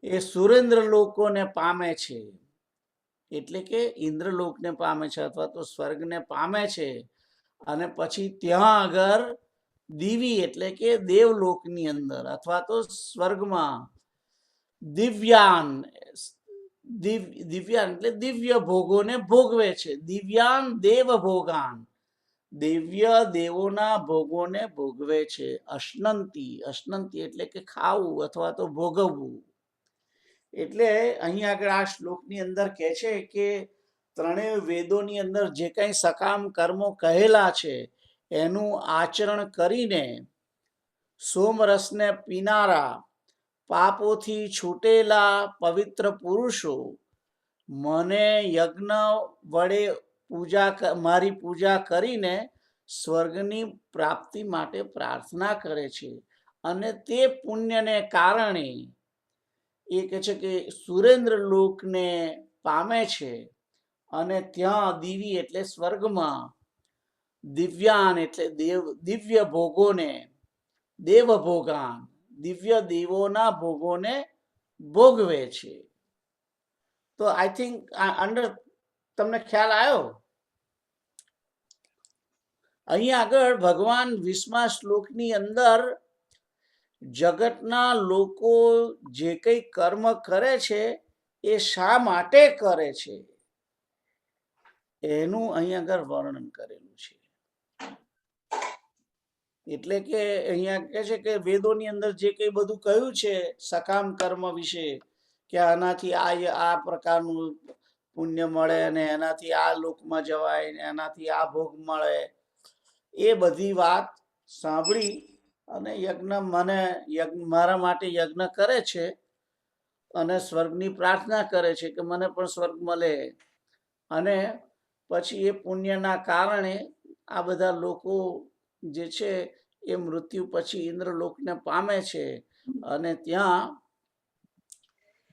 એ સુરેન્દ્ર લોકોને પામે છે. એટલે કે ઇન્દ્રલોકને પામે છે અથવા તો સ્વર્ગને પામે છે. અને પછી ત્યાં આગળ દિવી એટલે કે દેવલોકની અંદર અથવા તો સ્વર્ગમાં દિવ્યાન, દિવ્યાન એટલે દિવ્ય ભોગોને ભોગવે છે. દિવ્યાન દેવ ભોગાન, દિવ્ય દેવોના ભોગોને ભોગવે છે. અશ્નંતી, અશ્નંતી એટલે કે ખાવું અથવા તો ભોગવવું. એટલે અહીં આગળ આ શ્લોકની અંદર કહે છે કે ત્રણેય વેદોની અંદર જે કંઈ સકામ કર્મો કહેલા છે એનું આચરણ કરીને સોમરસને પીનારા, પાપોથી છૂટેલા પવિત્ર પુરુષો મને યજ્ઞ વડે મારી પૂજા કરીને સ્વર્ગની પ્રાપ્તિ માટે પ્રાર્થના કરે છે. અને તે પુણ્યને કારણે એ કહે છે કે સુરેન્દ્ર લોકને પામે છે. અને ત્યાં દિવી એટલે સ્વર્ગમાં, દિવ્યાન એટલે દિવ્ય ભોગોને, દેવ ભોગાન દિવ્ય દેવોના ભોગોને ભોગવે છે. તો આઈ થિંક તમને ખ્યાલ આવ્યો? અહીં આગળ ભગવાન 20મા શ્લોકની અંદર જગતના લોકો જે કંઈ કર્મ કરે છે એ શા માટે કરે છે એનું અહીં આગળ વર્ણન કરેલું છે. એટલે કે અહીંયા કહે છે કે વેદોની અંદર જે કંઈ બધું કહ્યું છે સકામ કર્મ વિશે, કે આનાથી આ પ્રકારનું પુણ્ય મળે અને એનાથી આ લોકમાં જવાય ને એનાથી આ ભોગ મળે, એ બધી વાત સાંભળી અને મારા માટે યજ્ઞ કરે છે અને સ્વર્ગની પ્રાર્થના કરે છે કે મને પણ સ્વર્ગ મળે. અને પછી એ પુણ્યના કારણે આ બધા લોકો જે છે એ મૃત્યુ પછી ઇન્દ્રલોકને પામે છે અને ત્યાં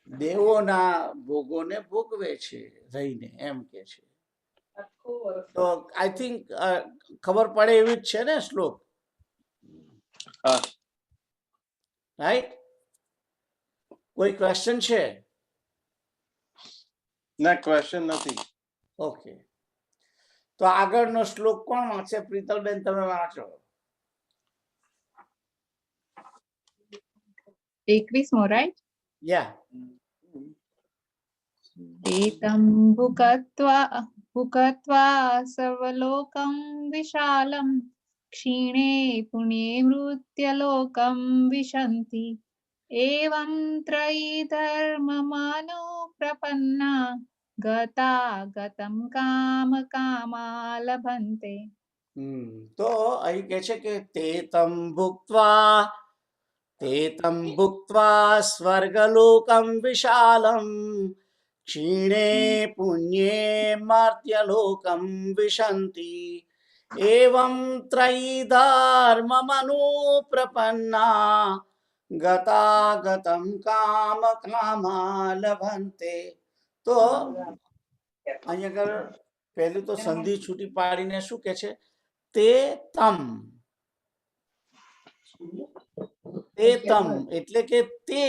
દેવોના ભોગોને ભોગવે છે રહીને, એમ કે છે. તો આઈ થિંક ખબર પડે એવી જ છે ને શ્લોક, હા. રાઈટ? કોઈ ક્વેશ્ચન છે? ના, ક્વેશ્ચન નથી. ઓકે, તો આગળનો શ્લોક કોણ વાંચે? પ્રીતલબેન, તમે વાંચો. 21મો, રાઈટ? યા. एतं भुक्त्वा सर्वलोकं विशालं क्षीणे पुण्ये मृत्यलोकं विशन्ति एवं त्रयी धर्ममानो प्रपन्ना गता गतं काम कामा लभन्ते. તો અહીં કે છે કે તે તમ ભુક્ત્વા સ્વર્ગલોકમ વિશાલમ ક્ષીણે પુણ્યે મર્ત્યલોકમ વિશન્તિ એવં ત્રયી ધર્મમનુપ્રપન્ના ગતા ગતમ કામ કામા લભન્તે. તો અહીંયા આગળ પહેલું તો સંધિ છૂટી પાડીને શું કે છે? તે તમ એટલે કે તે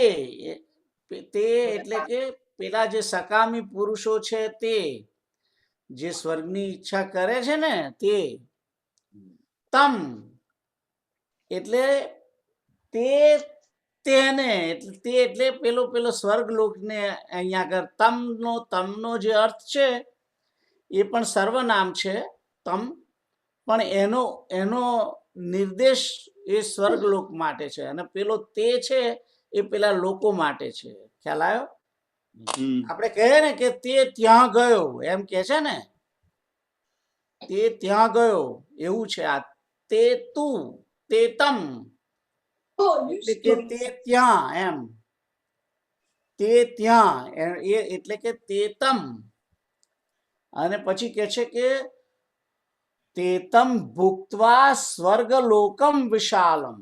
એટલે કે પેલા જે સકામી પુરુષો છે તે જે સ્વર્ગની ઈચ્છા કરે છે ને તે. તમ એટલે તેને એટલે પેલો સ્વર્ગલોકને અહીંયા આગળ તમનો જે અર્થ છે એ પણ સર્વનામ છે તમ, પણ એનો નિર્દેશ એ સ્વર્ગલોક માટે છે અને પેલો તે છે એ પેલા લોકો માટે છે. ખ્યાલ આવ્યો? આપણે કહીએ ને કે તે ત્યાં ગયો, એમ કે છે ને, તે ત્યાં ગયો એવું છે. આ તે તું, તે તમ એટલે કે તે ત્યાં, એમ. તે ત્યાં એટલે કે તે તમ. અને પછી કે છે કે તેતમ ભુક્ત્વા સ્વર્ગલોકમ વિશાલમ.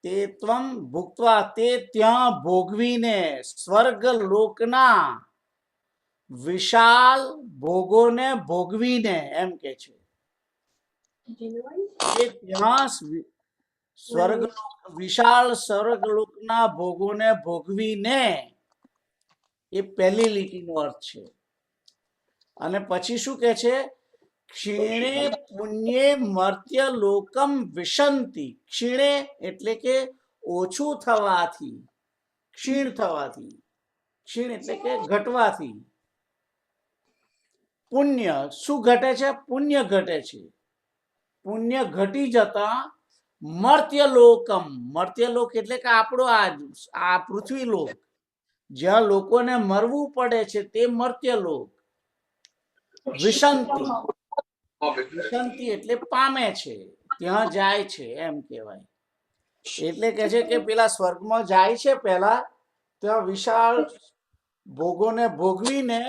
તેત્વમ ભુક્ત્વા તે ત્યાં ભોગવીને સ્વર્ગલોકના વિશાલ ભોગોને ભોગવીને, એમ કે છે. તે ત્યાં વિશાળ સ્વર્ગલોકના ભોગોને ભોગવીને, એ પહેલી લીટીનો અર્થ છે. અને પછી શું કે છે? ક્ષીણે પુણ્યે મર્ત્ય લોકમ વિશંતિ. ક્ષીણે એટલે કે ઓછું થવાથી, ક્ષીણ થવાથી, ક્ષીણ એટલે કે ઘટવાથી. પુણ્ય શું ઘટે છે? પુણ્ય ઘટે છે. પુણ્ય ઘટી જતા મર્ત્યલોકમ, મર્ત્યલોક એટલે કે આપણો આ પૃથ્વીલોક, જ્યાં લોકોને મરવું પડે છે તે મર્ત્યલોક. વિશંતિ, વિશંતિ એટલે પામે છે, ત્યાં જાય છે, એમ કહેવાય. એટલે કે છે કે પેલા સ્વર્ગમાં જાય છે, પહેલા ત્યાં વિશાળ ભોગોને ભોગવીને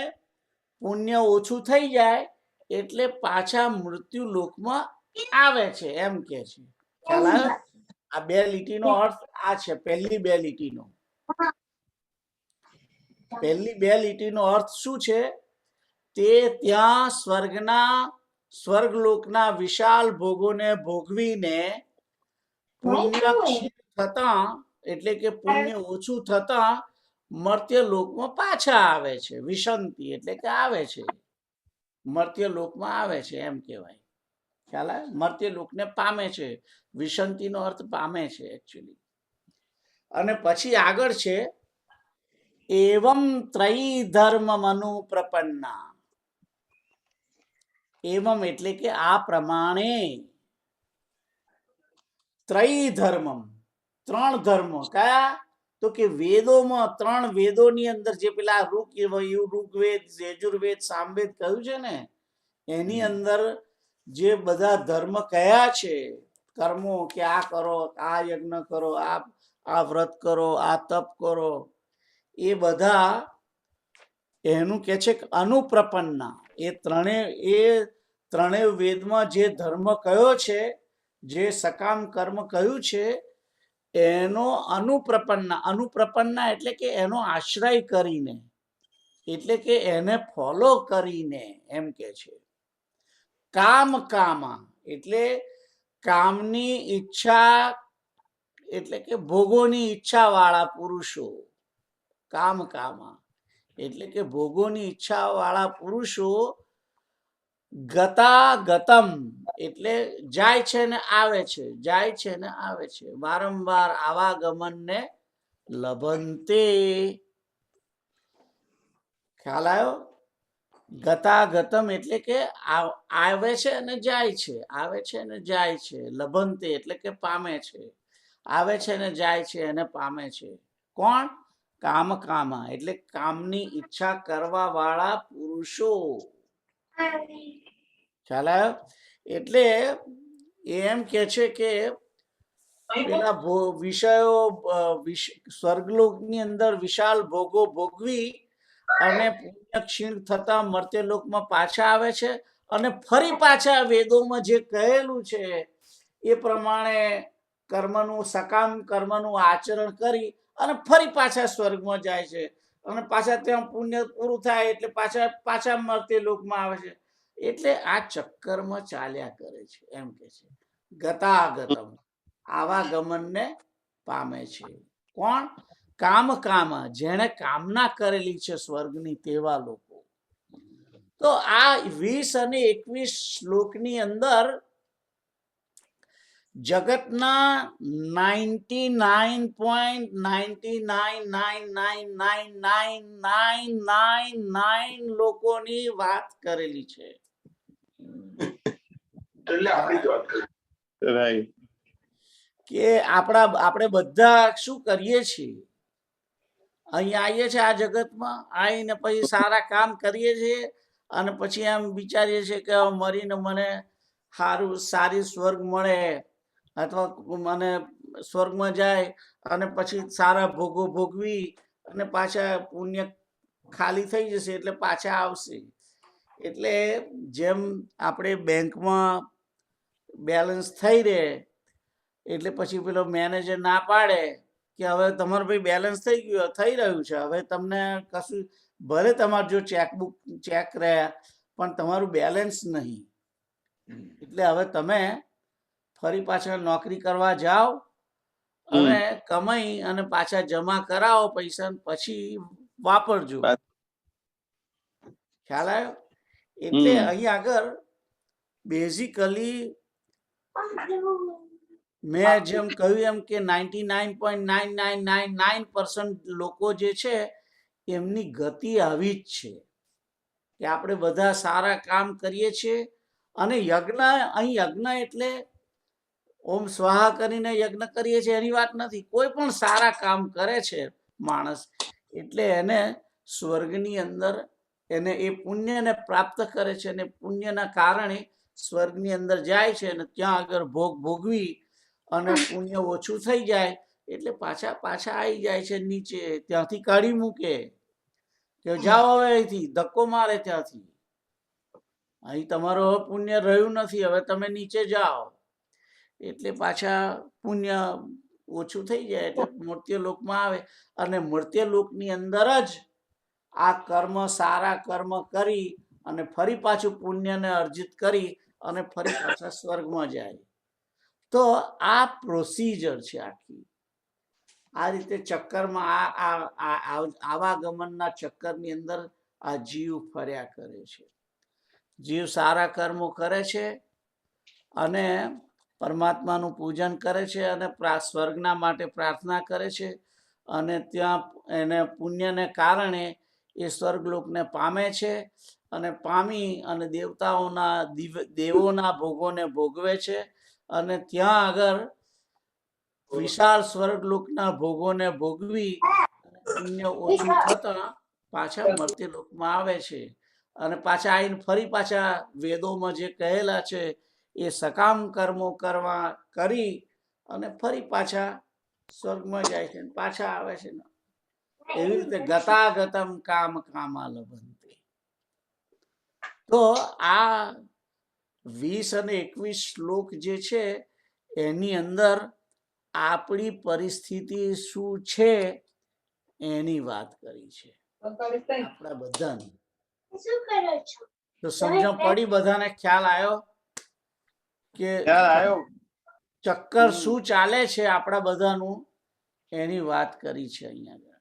પુણ્ય ઓછું થઈ જાય એટલે પાછા મૃત્યુ લોકમાં આવે છે, એમ કે છે. ખ્યાલ આવ્યો? આ બે લીટીનો અર્થ આ છે. પહેલી બે લીટીનો અર્થ શું છે? તે ત્યાં સ્વર્ગલોકના વિશાળ ભોગોને ભોગવીને પુણ્ય થતા એટલે કે પુણ્ય ઓછું થતા મર્ત્યલોકમાં પાછા આવે છે. વિશંતિ એટલે કે આવે છે, મર્ત્યલોકમાં આવે છે, એમ કહેવાય. ખ્યાલ આવે, મર્ત્ય લોકને પામે છે. વિશંતિનો અર્થ પામે છે એકચ્યુઅલી. અને પછી આગળ છે એવમ ત્રયી ધર્મ અનુપ્રપન્ના. એવમ એટલે કે આ પ્રમાણે, ત્રયી ધર્મમ, ત્રણ ધર્મ. કયા? તો કે વેદોમાં, ત્રણ વેદોની અંદર જે પેલા ઋગ્વેદ, યજુર્વેદ, સામવેદ કહ્યું છે ને, એની અંદર જે બધા ધર્મ કયા છે, કર્મો, કે આ કરો, આ યજ્ઞ કરો, આ વ્રત કરો, આ તપ કરો, એ બધા એનું કે છે અનુપ્રપન્ના. એ ત્રણેય વેદમાં જે ધર્મ કયો છે, જે સકામ કર્મ કયું છે, એનો અનુપ્રપન્ના એટલે કે એનો આશ્રય કરીને, એટલે કે એને ફોલો કરીને, એમ કે છે. કામા એટલે કામની ઈચ્છા, એટલે કે ભોગોની ઈચ્છા વાળા પુરુષો. કામા એટલે કે ભોગોની ઈચ્છા વાળા પુરુષો. ગતાગતમ એટલે જાય છે ને આવે છે, જાય છે ને આવે છે, વારંવાર આવાગમનને લભંતે. ખ્યાલ આવ્યો? ગતાગતમ એટલે કે આવે છે અને જાય છે, આવે છે અને જાય છે. લભંતે એટલે કે પામે છે, આવે છે ને જાય છે અને પામે છે. કોણ? કામા એટલે કામની ઈચ્છા કરવા વાળા પુરુષો. ખ્યાલ આવ્યો? એટલે એમ કે છે કે પેલા વિષયો સ્વર્ગલોકની અંદર વિશાળ ભોગો ભોગવી અને પુણ્ય ક્ષીણ થતા મર્ત્યલોકમાં પાછા આવે છે, અને ફરી પાછા વેદોમાં જે કહેલું છે એ પ્રમાણે કર્મનું, સકામ કર્મનું આચરણ કરી અને ફરી પાછા સ્વર્ગમાં જાય છે, અને પાછા ત્યાં પુણ્ય પૂરું થાય એટલે પાછા મર્ત્યલોકમાં આવે છે. એટલે આ ચક્કરમાં ચાલ્યા કરે છે, એમ કે છે. ગતાગતમ આવાગમનને પામે છે. કોણ? કામા જેણે કામના કરેલી છે સ્વર્ગની, તેવા લોકો. તો આ 20 અને 21 શ્લોકની અંદર જગતના 99.99999999 લોકોની વાત કરેલી છે. રાઈટ. કે આપણે બધા શું કરીએ છીએ? અહીંયા આવીએ છીએ આ જગતમાં, આવીને પછી સારા કામ કરીએ છીએ, અને પછી એમ વિચારીએ છીએ કે મરીને મને સારી સ્વર્ગ મળે, અથવા મને સ્વર્ગમાં જાય અને પછી સારા ભોગો ભોગવી અને પાછા પુણ્ય ખાલી થઈ જશે એટલે પાછા આવશે. એટલે જેમ આપણે બેંકમાં બેલેન્સ થઈ રહે એટલે પછી પેલો મેનેજર ના પાડે કે હવે તમારું ભાઈ બેલેન્સ થઈ રહ્યું છે, હવે તમને કશું, ભલે તમારું જો ચેક રહ્યા પણ તમારું બેલેન્સ નહીં, એટલે હવે તમે ફરી પાછા નોકરી કરવા જાઓ અને કમાઈ અને પાછા જમા કરાવો પૈસા, પછી વાપરજો. ખ્યાલ આવ્યો? એટલે અહીં આગળ બેઝિકલી મેં જેમ કહ્યું એમ કે 99.9999% લોકો જે છે એમની ગતિ આવી જ છે કે આપણે બધા સારા કામ કરીએ છીએ. અને અહીં યજ્ઞ એટલે ઓમ સ્વાહા કરીને યજ્ઞ કરીએ છીએ એની વાત નથી. કોઈ પણ સારા કામ કરે છે માણસ, એટલે એને સ્વર્ગની અંદર એને એ પુણ્યને પ્રાપ્ત કરે છે, અને પુણ્યના કારણે સ્વર્ગની અંદર જાય છે, અને ત્યાં આગળ ભોગવી અને પુણ્ય ઓછું થઈ જાય એટલે પાછા આવી જાય છે નીચે. ત્યાંથી કાઢી મૂકે કે જાઓ હવે અહીંથી, ધક્કો મારે ત્યાંથી, અહીં તમારો હવે પુણ્ય રહ્યું નથી, હવે તમે નીચે જાઓ. એટલે પાછા પુણ્ય ઓછું થઈ જાય એટલે મર્ત્યલોકમાં આવે, અને મર્ત્યલોકની અંદર જ આ કર્મ, સારા કર્મ કરી અને ફરી પાછું પુણ્યને અર્જિત કરી અને ફરી પાછા સ્વર્ગમાં જાય. તો આ પ્રોસીજર છે આખી. આ રીતે ચક્કરમાં આવાગમનના ચક્કરની અંદર આ જીવ ફર્યા કરે છે. જીવ સારા કર્મો કરે છે અને પરમાત્માનું પૂજન કરે છે અને સ્વર્ગના માટે પ્રાર્થના કરે છે અને ત્યાં એને પુણ્યને કારણે એ સ્વર્ગલોકને પામે છે અને પામી અને દેવોના ભોગોને ભોગવે છે અને ત્યાં આગળ વિશાળ સ્વર્ગલોકના ભોગોને ભોગવી પુણ્ય ઓછું થતા પાછા મર્ત્ય લોકમાં આવે છે અને પાછા આવીને ફરી પાછા વેદોમાં જે કહેલા છે એ સકામ કર્મો કરી અને ફરી પાછા સ્વર્ગમાં જાય છે પાછા આવે છે. એવી રીતે ગતાગતમ કામ કામા લભંતે. તો આ 20 અને 21 શ્લોક જે છે એની અંદર આપણી પરિસ્થિતિ શું છે એની વાત કરી છે આપણા બધાની. તો સમજણ પડી? બધાને ખ્યાલ આવ્યો કે ખ્યાલ આવ્યો? ચક્કર શું ચાલે છે આપણા બધાનું એની વાત કરી છે અહીંયા.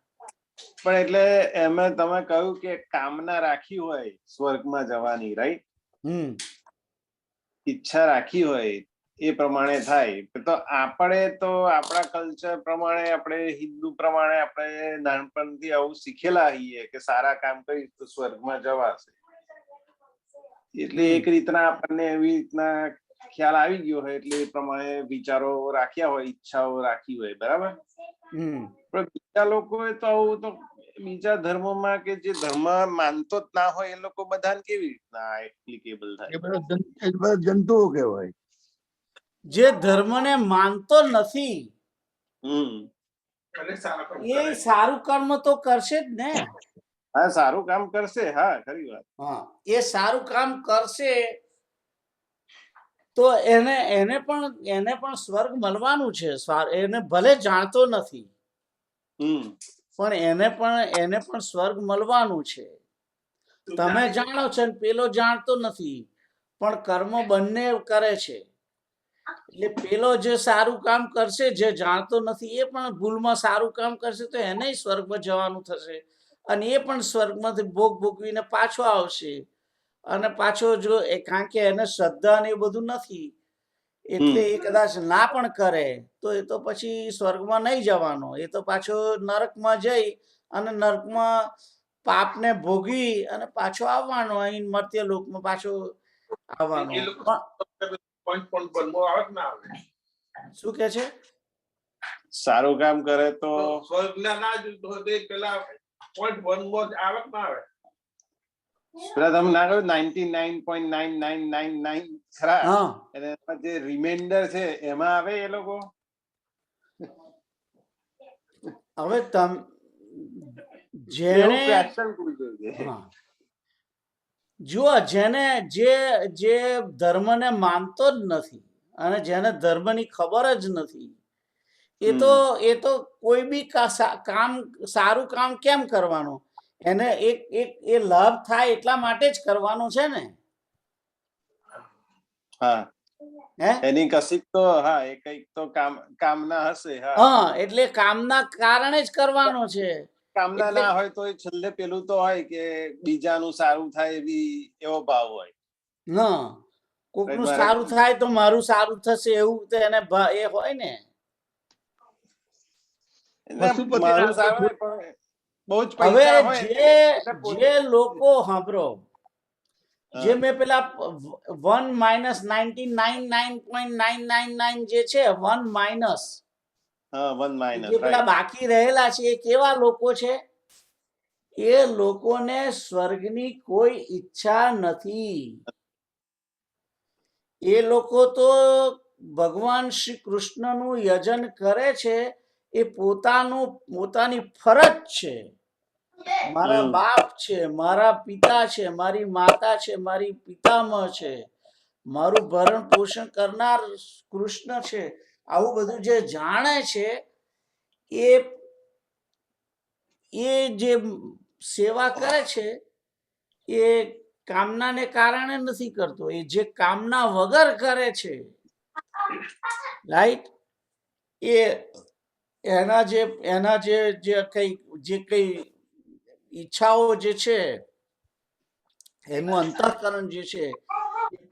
પણ એટલે એમાં તમે કહ્યું કે કામના રાખી હોય સ્વર્ગમાં જવાની, રાઈટ? ઈચ્છા રાખી હોય એ પ્રમાણે થાય. તો આપણે તો આપણા કલ્ચર પ્રમાણે, આપણે હિન્દુ પ્રમાણે આપણે નાનપણથી આવું શીખેલા છીએ કે સારા કામ કરીશ તો સ્વર્ગમાં જવાશે. એટલે એક રીતના આપણને એવી રીતના ખ્યાલ આવી ગયો હોય એટલે એ પ્રમાણે વિચારો રાખ્યા હોય, ઈચ્છાઓ રાખી હોય, બરાબર? પણ બીજા લોકોએ તો આવું તો બીજા ધર્મમાં કે જે ધર્મ માનતો જ ના હોય એ લોકો બધાને કેવી રીતના એપ્લિકેબલ થાય? એ બધા જંતુઓ કહેવાય. જે ધર્મને માનતો નથી એ સારું કર્મ તો કરશે જ ને. હા, સારું કામ કરશે. હા, ખરી વાત. હા, એ સારું કામ કરશે તો એને પણ સ્વર્ગ મળવાનું છે. એને ભલે જાણતો નથી પણ એને પણ સ્વર્ગ મળવાનું છે. તમે જાણો છો ને પેલો જાણતો નથી પણ કર્મ બંને કરે છે. એટલે પેલો જે સારું કામ કરશે, જે જાણતો નથી એ પણ ભૂલમાં સારું કામ કરશે તો એને સ્વર્ગમાં જવાનું થશે અને એ પણ સ્વર્ગમાંથી ભોગ ભોગવીને પાછો આવશે. અને પાછો જો કારણ કે એને શ્રદ્ધા ને એ બધું નથી એટલે એ કદાચ ના પણ કરે તો એ તો પછી સ્વર્ગમાં નહીં જવાનો. એ તો પાછો નરકમાં જઈ અને નરકમાં પાપને ભોગવી અને પાછો આવવાનો, અહીં મર્ત્ય લોકમાં પાછો આવવાનો. શું કે છે? સારું કામ કરે તો પેલા તમે ના કહ્યું 99.9999 ખરા, અને એમાં જે રિમાઇન્ડર છે એમાં આવે એ લોકો. હવે જેને જુઓ, જે ધર્મને માનતો જ નથી અને જેને ધર્મની ખબર જ નથી એ તો કોઈ બી કામ સારું કામ કેમ કરવાનું? એને એ લાભ થાય એટલા માટે જ કરવાનું છે ને. હા, એની કશીક તો હા એ કઈક તો કામના હશે. હા, એટલે કામના કારણે જ કરવાનું છે. કામના ના હોય તો છેલ્લે પેલું તો હોય કે બીજાનું સારું થાય એવો ભાવ હોય. ના, કોકનું સારું થાય તો મારું સારું થશે એવું તો એને એ હોય ને. હવે જે લોકો સાંભળો, જે મેં પેલા 1 - 99.999 જે છે 1 - જે પેલા બાકી રહેલા છે એ કેવા લોકો છે? એ લોકોને સ્વર્ગની કોઈ ઈચ્છા નથી. એ લોકો તો ભગવાન શ્રી કૃષ્ણનું યજન કરે છે. એ પોતાની ફરજ છે. મારા બાપ છે, મારા પિતા છે, મારી માતા છે, મારી પિતામહ છે, મારું ભરણ પોષણ કરનાર કૃષ્ણ છે. આવું બધું જે જાણે છે એ જે સેવા કરે છે એ કામનાને કારણે નથી કરતો. એ જે કામના વગર કરે છે, રાઈટ, એના જે કઈ ઈચ્છાઓ જે છે એનું અંતઃકરણ જે છે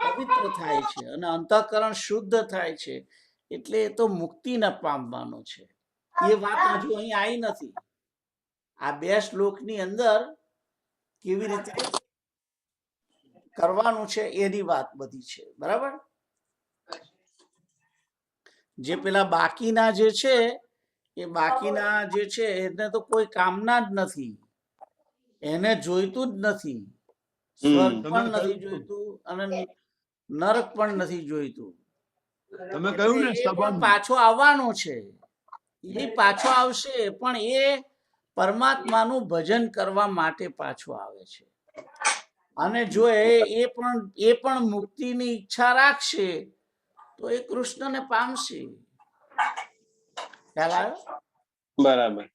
પવિત્ર થાય છે અને અંતઃકરણ શુદ્ધ થાય છે, એટલે એ તો મુક્તિને પામવાનો છે. એ વાત હજુ અહીં આવી નથી. આ 2 શ્લોકની અંદર કેવી રીતે કરવાનું છે એની વાત બધી છે. બરાબર? જે પેલા બાકીના જે છે, એ બાકીના જે છે એને તો કોઈ કામના જ નથી, એને જોઈતું જ નથી. સ્વર્ગ તમે પણ નથી કહ્યું જોઈતું અને નરક પણ નથી જોઈતું. તમે કહ્યું ને એટલે એ પણ સંબંધ, પાછો આવવાનો છે. એ પાછો આવશે, પણ એ પરમાત્માનું ભજન કરવા માટે પાછો આવે છે. અને જો એ પણ મુક્તિની ઈચ્છા રાખશે તો એ કૃષ્ણને પામશે. ખ્યાલ આવ્યો? બરાબર.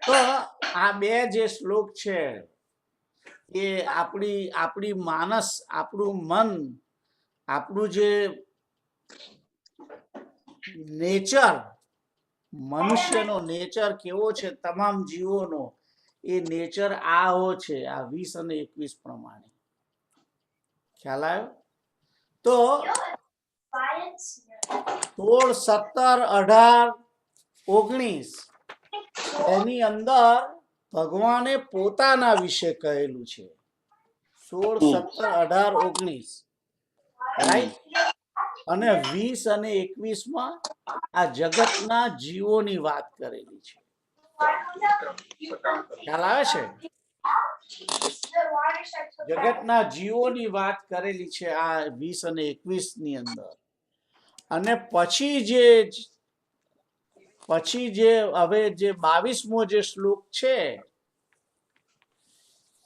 તો આ 2 જે શ્લોક છે એ આપણી માનસ, આપણું મન, આપણું જે નેચર, મનુષ્યનો નેચર કેવો છે, તમામ જીવોનો એ નેચર આવો છે, આ 20 અને 21 પ્રમાણે. ખ્યાલ આવ્યો? તો 16, 17, 18, 19 એની અંદર ભગવાને પોતાના વિશે કહેલું છે. 16, 17, 18, 19 રાઈટ. અને 20 અને 21 માં આ જગતના જીવોની વાત કરેલી છે. ખ્યાલ આવે છે? જગતના જીવોની વાત કરેલી છે આ 20 અને 21 ની અંદર. અને પછી જે હવે જે 22મો જે શ્લોક છે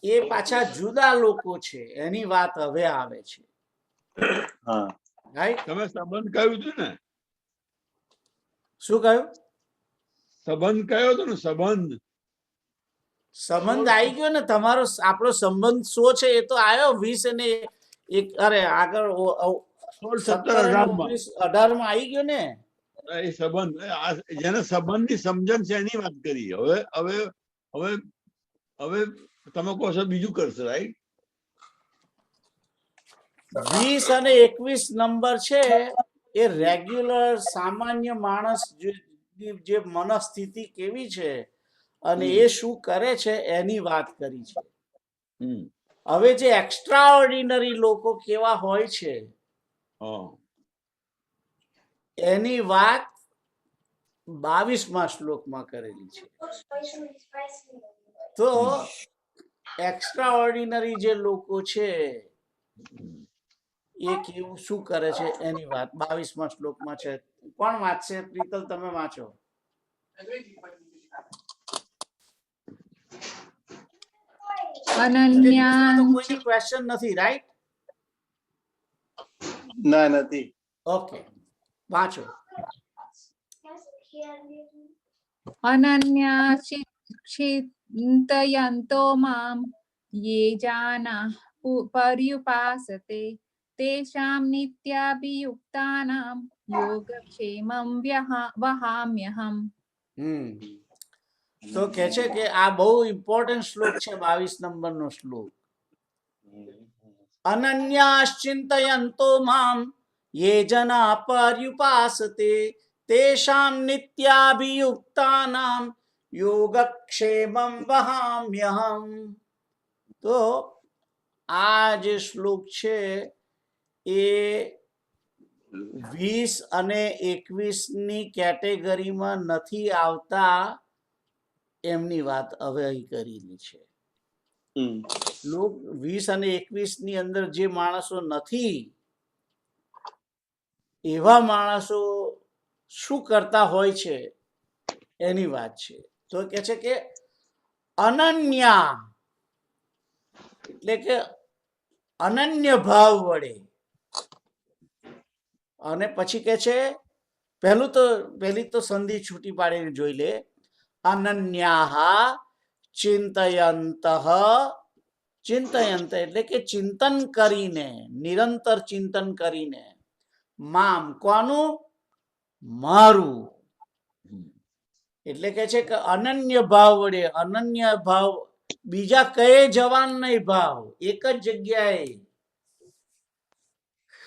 એ પાછા જુદા લોકો છે, એની વાત હવે આવે છે. હા. રાઈટ? તમે સંબંધ કહ્યું હતું ને, શું કહ્યું? સંબંધ કયો હતો ને, સંબંધ. સંબંધ આવી ગયો ને તમારો. આપણો સંબંધ શું છે એ તો આવ્યો. 20 અને 1, અરે આગળ 16, 17, 17 અને 18 19, 18 માં આવી ગયો ને. એ સંબંધ, જેને સંબંધની સમજણ છે એની વાત કરી. હવે હવે હવે હવે તમે કહો છો બીજું કરશે, રાઈટ? 20 અને 21 નંબર છે એ રેગ્યુલર સામાન્ય માણસ જે મનસ્થિતિ કેવી છે અને એ શું કરે છે એની વાત કરી છે. હવે જે એક્સ્ટ્રા ઓર્ડિનરી લોકો કેવા હોય છે એની વાત 22મા શ્લોકમાં કરેલી છે. તો એક્સ્ટ્રા ઓર્ડિનરી જે લોકો છે એ કેવું શું કરે છે એની વાત 22મા શ્લોકમાં છે. કોણ વાંચશે? પ્રીતલ, તમે વાંચો. અનન્યા તો કોઈને ક્વેશ્ચન નથી, રાઈટ? ના, નથી. ઓકે, વાંચો. અનન્યા ચિંતયન્તો મામ યે જાના પર્યુપાસતે તેષાં નિત્યાભિયુક્તાનાં યોગક્ષેમં વહામ્યહમ. તો કે છે કે આ બહુ ઇમ્પોર્ટન્ટ શ્લોક છે, 22 નંબરનો શ્લોક. અનન્યાશ્ચિંતયન્તો મામ યે જના પર્યુપાસતે તેષાં નિત્યાભિયુક્તાનાં યોગક્ષેમં વહામ્યહમ. તો આ જે શ્લોક છે એ 20 અને 21 ની કેટેગરીમાં નથી આવતા એમની વાત હવે અહીં કરેલી છે. શ્લોક 20 અને 21 ની અંદર જે માણસો નથી, એવા માણસો શું કરતા હોય છે એની વાત છે. તો કે છે કે અનન્યા એટલે કે અનન્ય ભાવ વડે. અને પછી કે છે પહેલી તો સંધિ છૂટી પાડીને જોઈ લે. અનન્યા ચિંતયંત એટલે કે ચિંતન કરીને, નિરંતર ચિંતન કરીને. મામ કોનું? મારું. એટલે કે છે કે અનન્ય ભાવ વડે. અનન્ય ભાવ બીજા કઈ જવાન નહીં, ભાવ એક જ જગ્યાએ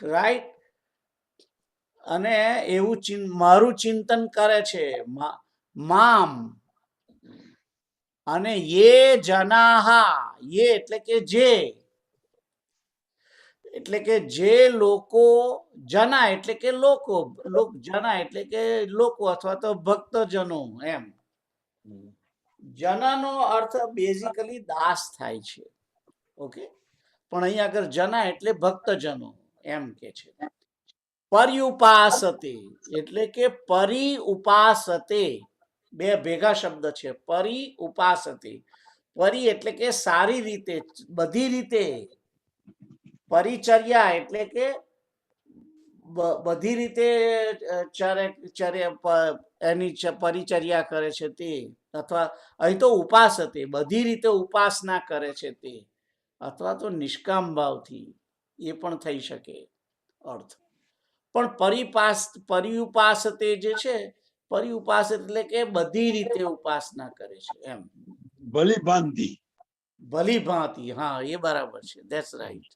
રાઈટ. અને એવું મારું ચિંતન કરે છે મામ, અને યે જનાહા, યે એટલે કે જે લોકો, જના એટલે કે લોકો, જના એટલે કે લોકો અથવા તો ભક્તજનો એમ. જનાનો અર્થ બેઝિકલી દાસ થાય છે. ઓકે, પણ અહીંયા આગળ જના એટલે ભક્તજનો એમ કે છે. પર્યુપાસતે એટલે કે પરિઉપાસતે, બે ભેગા શબ્દ છે. પરિઉપાસતે, પરી એટલે કે સારી રીતે, બધી રીતે. પરિચર્યા એટલે કે બધી રીતે એની પરિચર્યા કરે છે તે, અથવા અહીં તો ઉપાસતે બધી રીતે ઉપાસના કરે છે તે, અથવા તો નિષ્કામ ભાવથી એ પણ થઈ શકે અર્થ. પણ પરિઉપાસતે જે છે, પરિઉપાસ એટલે કે બધી રીતે ઉપાસના કરે છે એમ. ભલી ભાંતિ. ભલી ભાંતિ, હા એ બરાબર છે. That's right.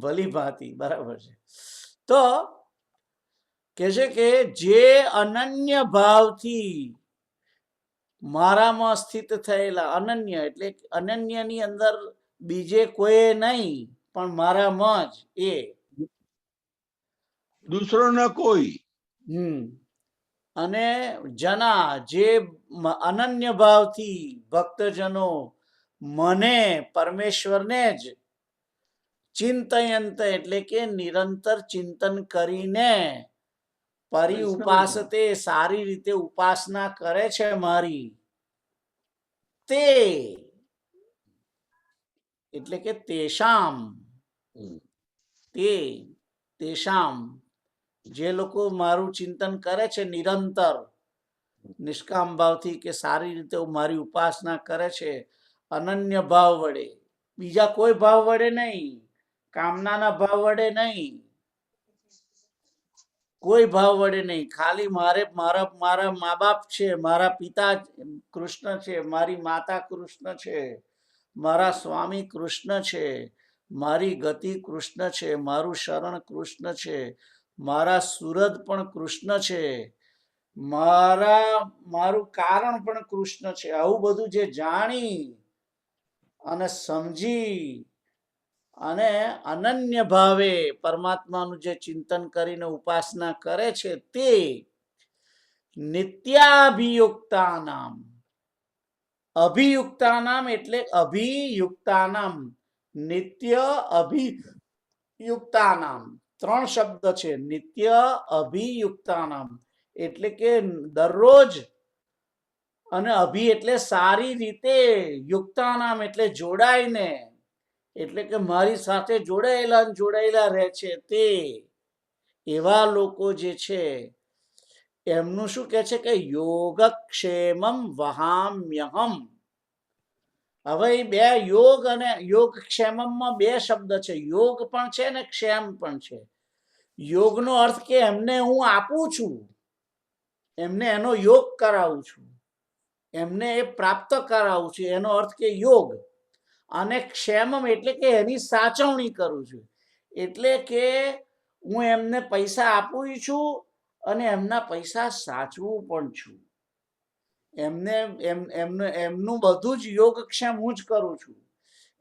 ભલી ભાંતિ બરાબર છે. તો કે છે કે જે અનન્ય ભાવથી મારામાં સ્થિત થયેલા, અનન્ય એટલે અનન્યની અંદર બીજે કોઈ નહીં પણ મારામાં જ એ. દૂસરો ના કોઈ. અને જના જે અનન્ય ભાવથી ભક્તજનો મને પરમેશ્વરને જ ચિંતયંત એટલે કે નિરંતર ચિંતન કરીને પરિઉપાસતે સારી રીતે ઉપાસના કરે છે મારી, તે એટલે કે તેષામ, તેષામ જે લોકો મારું ચિંતન કરે છે નિરંતર નિષ્કામ ભાવથી, કે સારી રીતે મારી ઉપાસના કરે છે અનન્ય ભાવ વડે, બીજા કોઈ ભાવ વડે નહીં, કામનાના ભાવ વડે નહીં, કોઈ ભાવ વડે નહીં. ખાલી મારા મા બાપ છે, મારા પિતા કૃષ્ણ છે, મારી માતા કૃષ્ણ છે, મારા સ્વામી કૃષ્ણ છે, મારી ગતિ કૃષ્ણ છે, મારું શરણ કૃષ્ણ છે, મારા સુરદ પણ કૃષ્ણ છે, મારું કારણ પણ કૃષ્ણ છે. આવું બધું જે જાણી અને સમજી અને અનન્ય ભાવે પરમાત્માનું જે ચિંતન કરીને ઉપાસના કરે છે તે નિત્યાભિયુક્તાનામ, અભિયુક્તાનામ એટલે અભિયુક્તાનામ, નિત્ય અભિયુક્તાનામ, ત્રણ શબ્દ છે. નિત્ય અભિયુક્તાનામ એટલે કે દરરોજ, અને અભિ એટલે સારી રીતે, યુક્તાનામ એટલે જોડાઈને, એટલે કે મારી સાથે જોડાયેલા રહે છે તે એવા લોકો જે છે એમનું શું કે છે કે યોગક્ષેમમ વહામ્યહમ. હવે બે યોગ અને યોગક્ષેમમાં બે શબ્દ છે. યોગ પણ છે ને ક્ષેમ પણ છે. યોગનો અર્થ કે એમને હું આપું છું, એમને એનો યોગ કરાવું છું, એમને એ પ્રાપ્ત કરાવું છું, એનો અર્થ કે યોગ. અને ક્ષેમમ એટલે કે એની સાચવણી કરું છું, એટલે કે હું એમને પૈસા આપું છું અને એમના પૈસા સાચવું પણ છું. એમનું બધું જ યોગક્ષેમ હું જ કરું છું.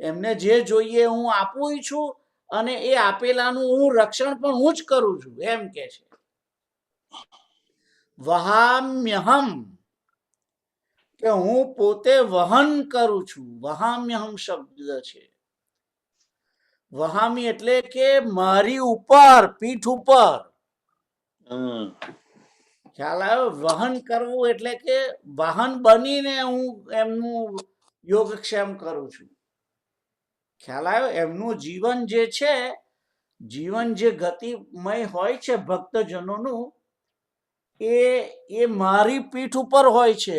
એમને જે જોઈએ હું આપું છું અને એ આપેલાનું હું રક્ષણ પણ હું જ કરું છું એમ કે છે. વહામ્યહમ કે હું પોતે વહન કરું છું. વહામ્યહમ શબ્દ છે. વહામી એટલે કે મારી ઉપર, પીઠ ઉપર. ખ્યાલ આવ્યો? વહન કરવું એટલે કે વાહન બનીને હું એમનું યોગક્ષેમ કરું છું. ખ્યાલ આવ્યો? એમનું જીવન જે છે, જીવન જે ગતિમય હોય છે ભક્તજનોનું, એ મારી પીઠ ઉપર હોય છે.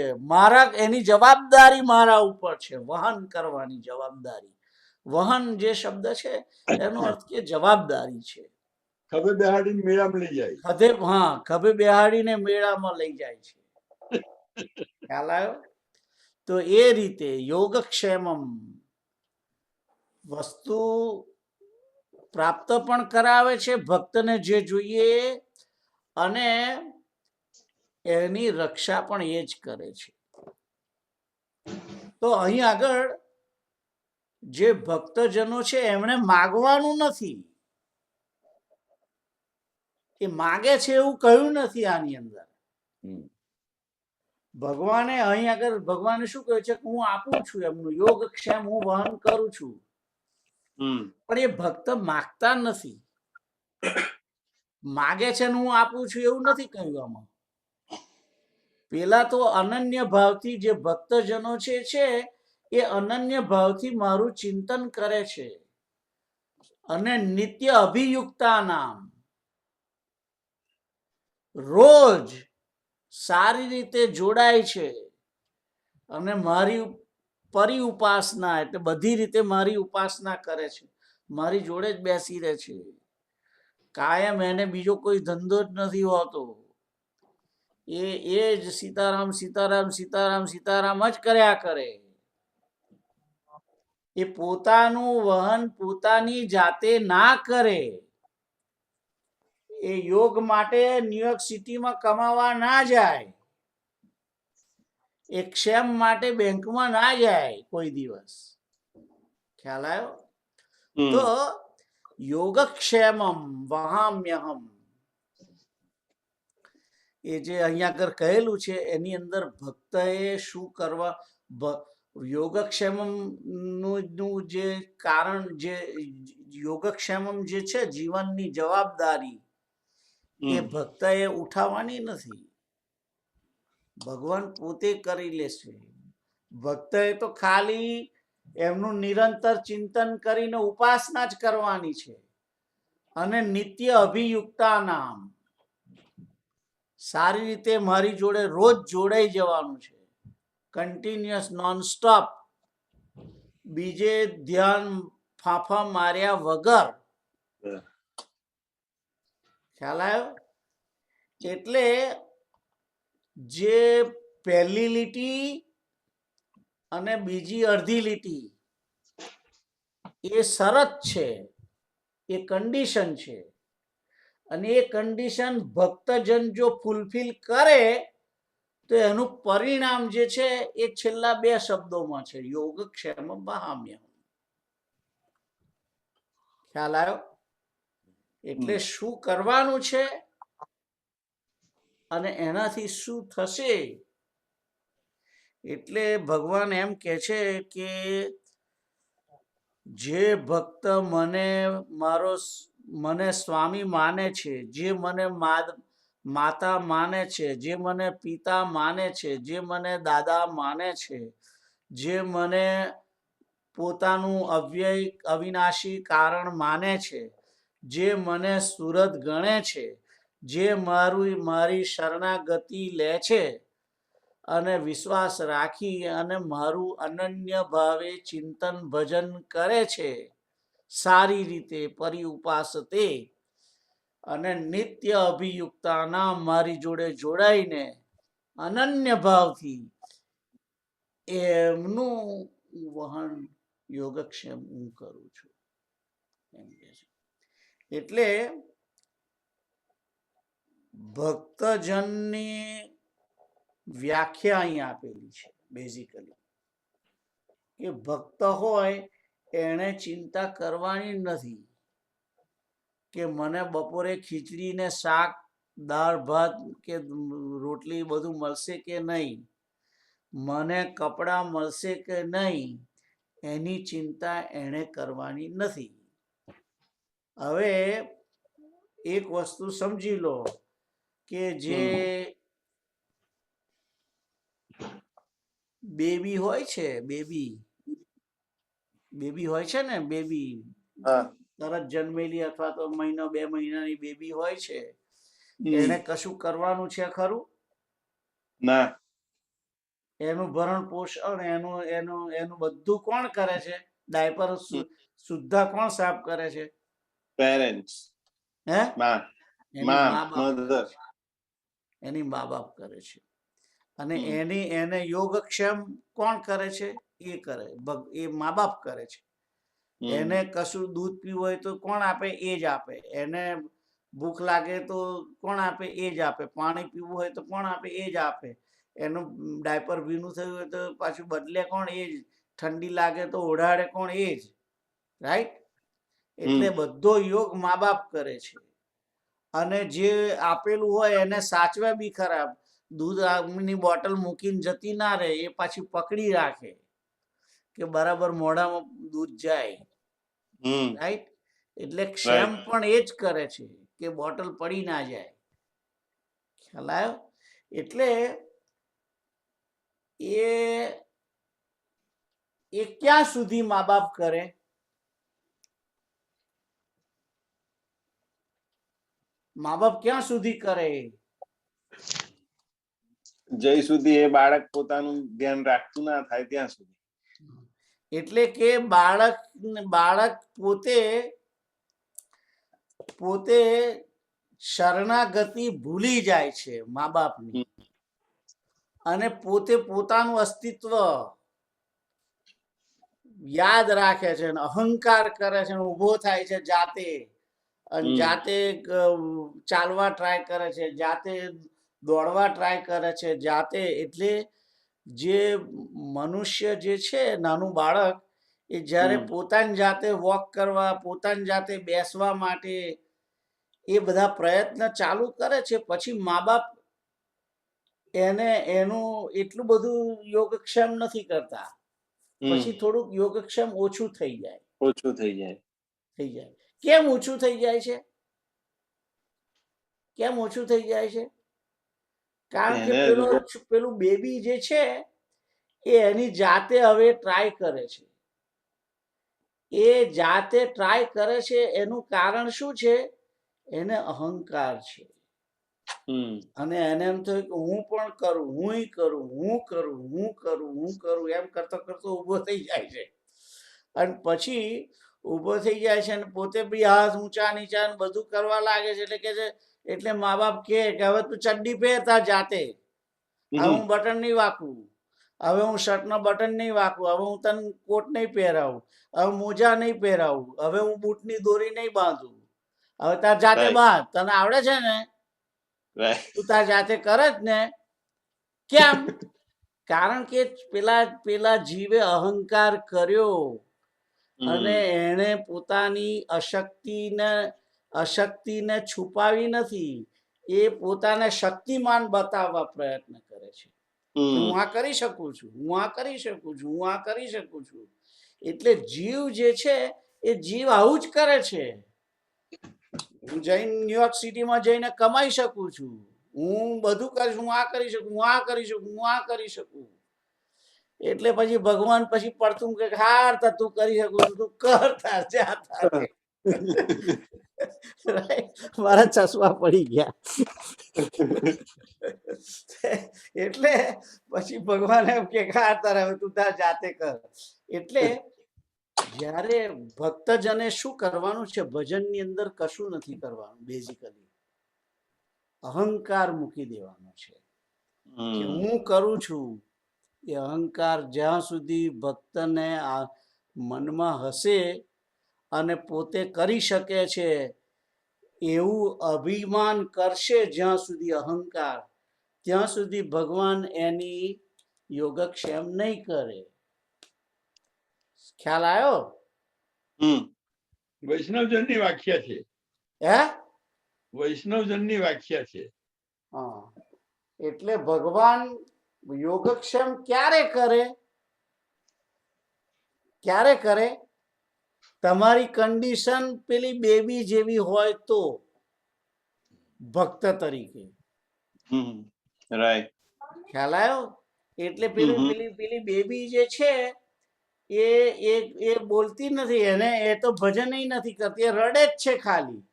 એની જવાબદારી મારા ઉપર છે, વહન કરવાની જવાબદારી. વહન જે શબ્દ છે એનો અર્થ કે જવાબદારી છે. ખભે બેહાડીને મેળામાં લઈ જાય. ખભે બેહાડીને મેળામાં લઈ જાય છે. ખ્યાલ આવ્યો? તો એ રીતે યોગક્ષેમમ વસ્તુ પ્રાપ્ત પણ કરાવે છે ભક્તને જે જોઈએ, અને એની રક્ષા પણ એ જ કરે છે. તો અહીં આગળ જે ભક્તજનો છે એમણે માગવાનું નથી, એ માગે છે એવું કહ્યું નથી આની અંદર. હમ. ભગવાને અહીં આગળ ભગવાને શું કહ્યું છે કે હું આપું છું, એમનું યોગક્ષેમ હું વહન કરું છું. પણ એ ભક્ત માગતા નથી, માગે છે ને હું આપું છું એવું નથી કહ્યું આમાં. પેલા તો અનન્ય ભાવથી જે ભક્તજનો છે એ અનન્ય ભાવથી મારું ચિંતન કરે છે, અને નિત્ય અભિયુક્તા નામ રોજ સારી રીતે જોડાય છે, અને મારી પરી ઉપાસના એટલે બધી રીતે મારી ઉપાસના કરે છે, મારી જોડે જ બેસી રહે છે. કાયમ એને બીજો કોઈ ધંધો જ નથી હોતો, એ જ સીતારામ સીતારામ સીતારામ સીતારામ જ કર્યા કરે. એ પોતાનું વહન પોતાની જાતે ના કરે, એ યોગ માટે ન્યુયોર્ક સિટીમાં કમાવા ના જાય, એ ક્ષેમ માટે બેંકમાં ના જાય કોઈ દિવસ. ખ્યાલ આવ્યો? તો યોગક્ષેમમ વહામ્યહમ, એ જે અહીંયા આગળ કહેલું છે એની અંદર ભક્તએ શું કરવા, યોગક્ષેમમ નું જે કારણ, જે યોગક્ષેમમ જે છે જીવનની જવાબદારી, એ ભક્તએ ઉઠાવવાની નથી, ભગવાન પોતે કરી લેશે. ભક્તએ તો ખાલી એમનું નિરંતર ચિંતન કરીને ઉપાસના જ કરવાની છે, અને નિત્ય અભિયુક્તા નામ સારી રીતે મારી જોડે રોજ જોડાઈ જવાનું છે, કન્ટિન્યુઅસ નોન સ્ટોપ, બીજે ધ્યાન ફાંફા માર્યા વગર. ખ્યાલ આવ્યો? એટલે જે પહેલી લીટી અને બીજી અડધી લીટી એ શરત છે, એ કન્ડિશન છે, અને એ કન્ડિશન ભક્તજન જો ફૂલફિલ કરે તો એનું પરિણામ જે છે એ છેલ્લા બે શબ્દોમાં છે, યોગક્ષેમ વહામ્ય. ખ્યાલ આવ્યો? એટલે શું કરવાનું છે અને એનાથી શું થશે, એટલે ભગવાન એમ કે છે કે જે ભક્ત મને સ્વામી માને છે, જે મને માતા માને છે, જે મને પિતા માને છે, જે મને દાદા માને છે, જે મને પોતાનું અવ્યય અવિનાશી કારણ માને છે, જે મને સુરત ગણે છે, જે મારી શરણાગતિ લે છે અને વિશ્વાસ રાખી અને મારું અનન્ય ભાવે ચિંતન ભજન કરે છે, સારી રીતે પરી ઉપાસતે, અને નિત્ય અભિયુક્તા નામ મારી જોડે જોડાઈને અનન્ય ભાવથી એમનું વહન યોગક્ષેમ હું કરું છું. એટલે ભક્તજનની વ્યાખ્યા અહીં આપેલી છે બેઝિકલી, કે ભક્ત હોય એને ચિંતા કરવાની નથી કે મને બપોરે ખીચડી ને શાક દાળ ભાત કે રોટલી બધું મળશે કે નહીં, મને કપડાં મળશે કે નહીં, એની ચિંતા એને કરવાની નથી. હવે એક વસ્તુ સમજી લો કે જે બેબી હોય છે, બેબી હોય છે ને, બેબી તરત જન્મેલી અથવા તો મહિનો બે મહિનાની બેબી હોય છે, એને કશું કરવાનું છે ખરું? ના. એનું ભરણ પોષણ એનું બધું કોણ કરે છે? ડાયપર સુદ્ધા કોણ સાફ કરે છે? પેરેન્ટ્સ. હે? મધર. એની મા બાપ કરે છે. અને એને યોગક્ષેમ કોણ કરે છે? એ કરે, એ મા બાપ કરે છે. એને કશું દૂધ પીવું હોય તો કોણ આપે? એ જ આપે. એને ભૂખ લાગે તો કોણ આપે? એ જ આપે. પાણી પીવું હોય તો કોણ આપે? એ જ આપે. એનું ડાયપર ભીનું થયું હોય તો પાછું બદલે કોણ? એ જ. ઠંડી લાગે તો ઓઢાડે કોણ? એ જ. રાઈટ? એટલે બધો યોગ મા બાપ કરે છે. અને જે આપેલું હોય એને સાચવે બી ખરાબ. દૂધની બોટલ મૂકીને જતી ના રહે, એ પાછી પકડી રાખે કે બરાબર મોઢામાં દૂધ જાય. રાઈટ? એટલે ક્ષેમ પણ એ જ કરે છે કે બોટલ પડી ના જાય. ખ્યાલ આવ્યો? એટલે એ ક્યાં સુધી મા બાપ કરે? મા બાપ ક્યાં સુધી કરે? જય સુધી એ બાળક પોતાનું ધ્યાન રાખતું ના થાય ત્યાં સુધી. એટલે કે બાળક પોતે શરણાગતિ ભૂલી જાય છે મા બાપની, અને પોતે પોતાનું અસ્તિત્વ યાદ રાખે છે, અહંકાર કરે છે, ઉભો થાય છે જાતે, અને જાતે ચાલવા ટ્રાય કરે છે, જાતે દોડવા ટ્રાય કરે છે, જાતે. એટલે જે મનુષ્ય જે છે, નાનું બાળક, એ જ્યારે પોતાની જાતે વોક કરવા, પોતાની જાતે બેસવા માટે એ બધા પ્રયત્ન ચાલુ કરે છે, પછી મા બાપ એનું એટલું બધું યોગક્ષેમ નથી કરતા. પછી થોડુંક યોગક્ષેમ ઓછું થઈ જાય. કેમ ઓછું થઈ જાય છે? કેમ ઓછું થઈ જાય છે? કારણ કે પેલું બેબી જે છે એ એની જાતે હવે ટ્રાય કરે છે. એ જાતે ટ્રાય કરે છે એનું કારણ શું છે? એને અહંકાર છે. અને એને એમ થયું કે હું પણ કરું, હું કરું એમ કરતો ઉભો થઈ જાય છે. અને પછી ઉભો થઈ જાય છે અને પોતે બી હાથ ઊંચા નીચા બધું કરવા લાગે છે. એટલે કે છે, એટલે મા બાપ કે હવે તું ચડ્ડી પહેરતા જાતે, હવે હું બટન નહીં વાકું, હવે હું શર્ટનો બટન નહીં વાકું, હવે હું તને કોટ નહીં પહેરાવું, હવે મોજા નહીં પહેરાવું, હવે હું બૂટની દોરી નહીં બાંધું, હવે તાર જાતે બાંધ, તને આવડે છે ને, તું તાર જાતે કરે જ ને. કેમ? કારણ કે પેલા જીવે અહંકાર કર્યો, અને એને પોતાની અશક્તિને છુપાવી નથી. એ પોતાને શક્તિમાન બતાવવા પ્રયત્ન કરે છે. હું આ કરી શકું છું, હું આ કરી શકું છું. એટલે જીવ જે છે એ જીવ આવું જ કરે છે. હું જઈને ન્યુયોર્ક સિટીમાં જઈને કમાઈ શકું છું, હું બધું કરીશ, હું આ કરી શકું. એટલે પછી ભગવાન પછી પડતું કે હાર તું કરી શકું છું, તું કરતા જા. મારા ચશ્મા પડી ગયા. એટલે પછી ભગવાન એમ કે હાર તારે હવે તું તાર જાતે કર. એટલે જ્યારે ભક્તજને શું કરવાનું છે? ભજનની અંદર કશું નથી કરવાનું. બેઝિકલી અહંકાર મૂકી દેવાનો છે કે હું કરું છું. એ અહંકાર જ્યાં સુધી ભક્તને મનમાં હશે અને પોતે કરી શકે છે એવું અભિમાન કરશે, જ્યાં સુધી અહંકાર, ત્યાં સુધી ભગવાન એની યોગક્ષેમ નહીં કરે. ખ્યાલ આવ્યો? વૈષ્ણવજનની વ્યાખ્યા છે. વૈષ્ણવજનની વ્યાખ્યા છે. હા, એટલે ભગવાન યોગક્ષેમ ક્યારે કરે? તમારી કન્ડિશન પેલી બેબી જેવી હોય તો, ભક્ત તરીકે. રાઈટ. ખ્યાલ આવ્યો? એટલે પેલી બેબી જે છે એ બોલતી નથી, એને એ તો ભજન નથી કરતી, એ રડે જ છે ખાલી.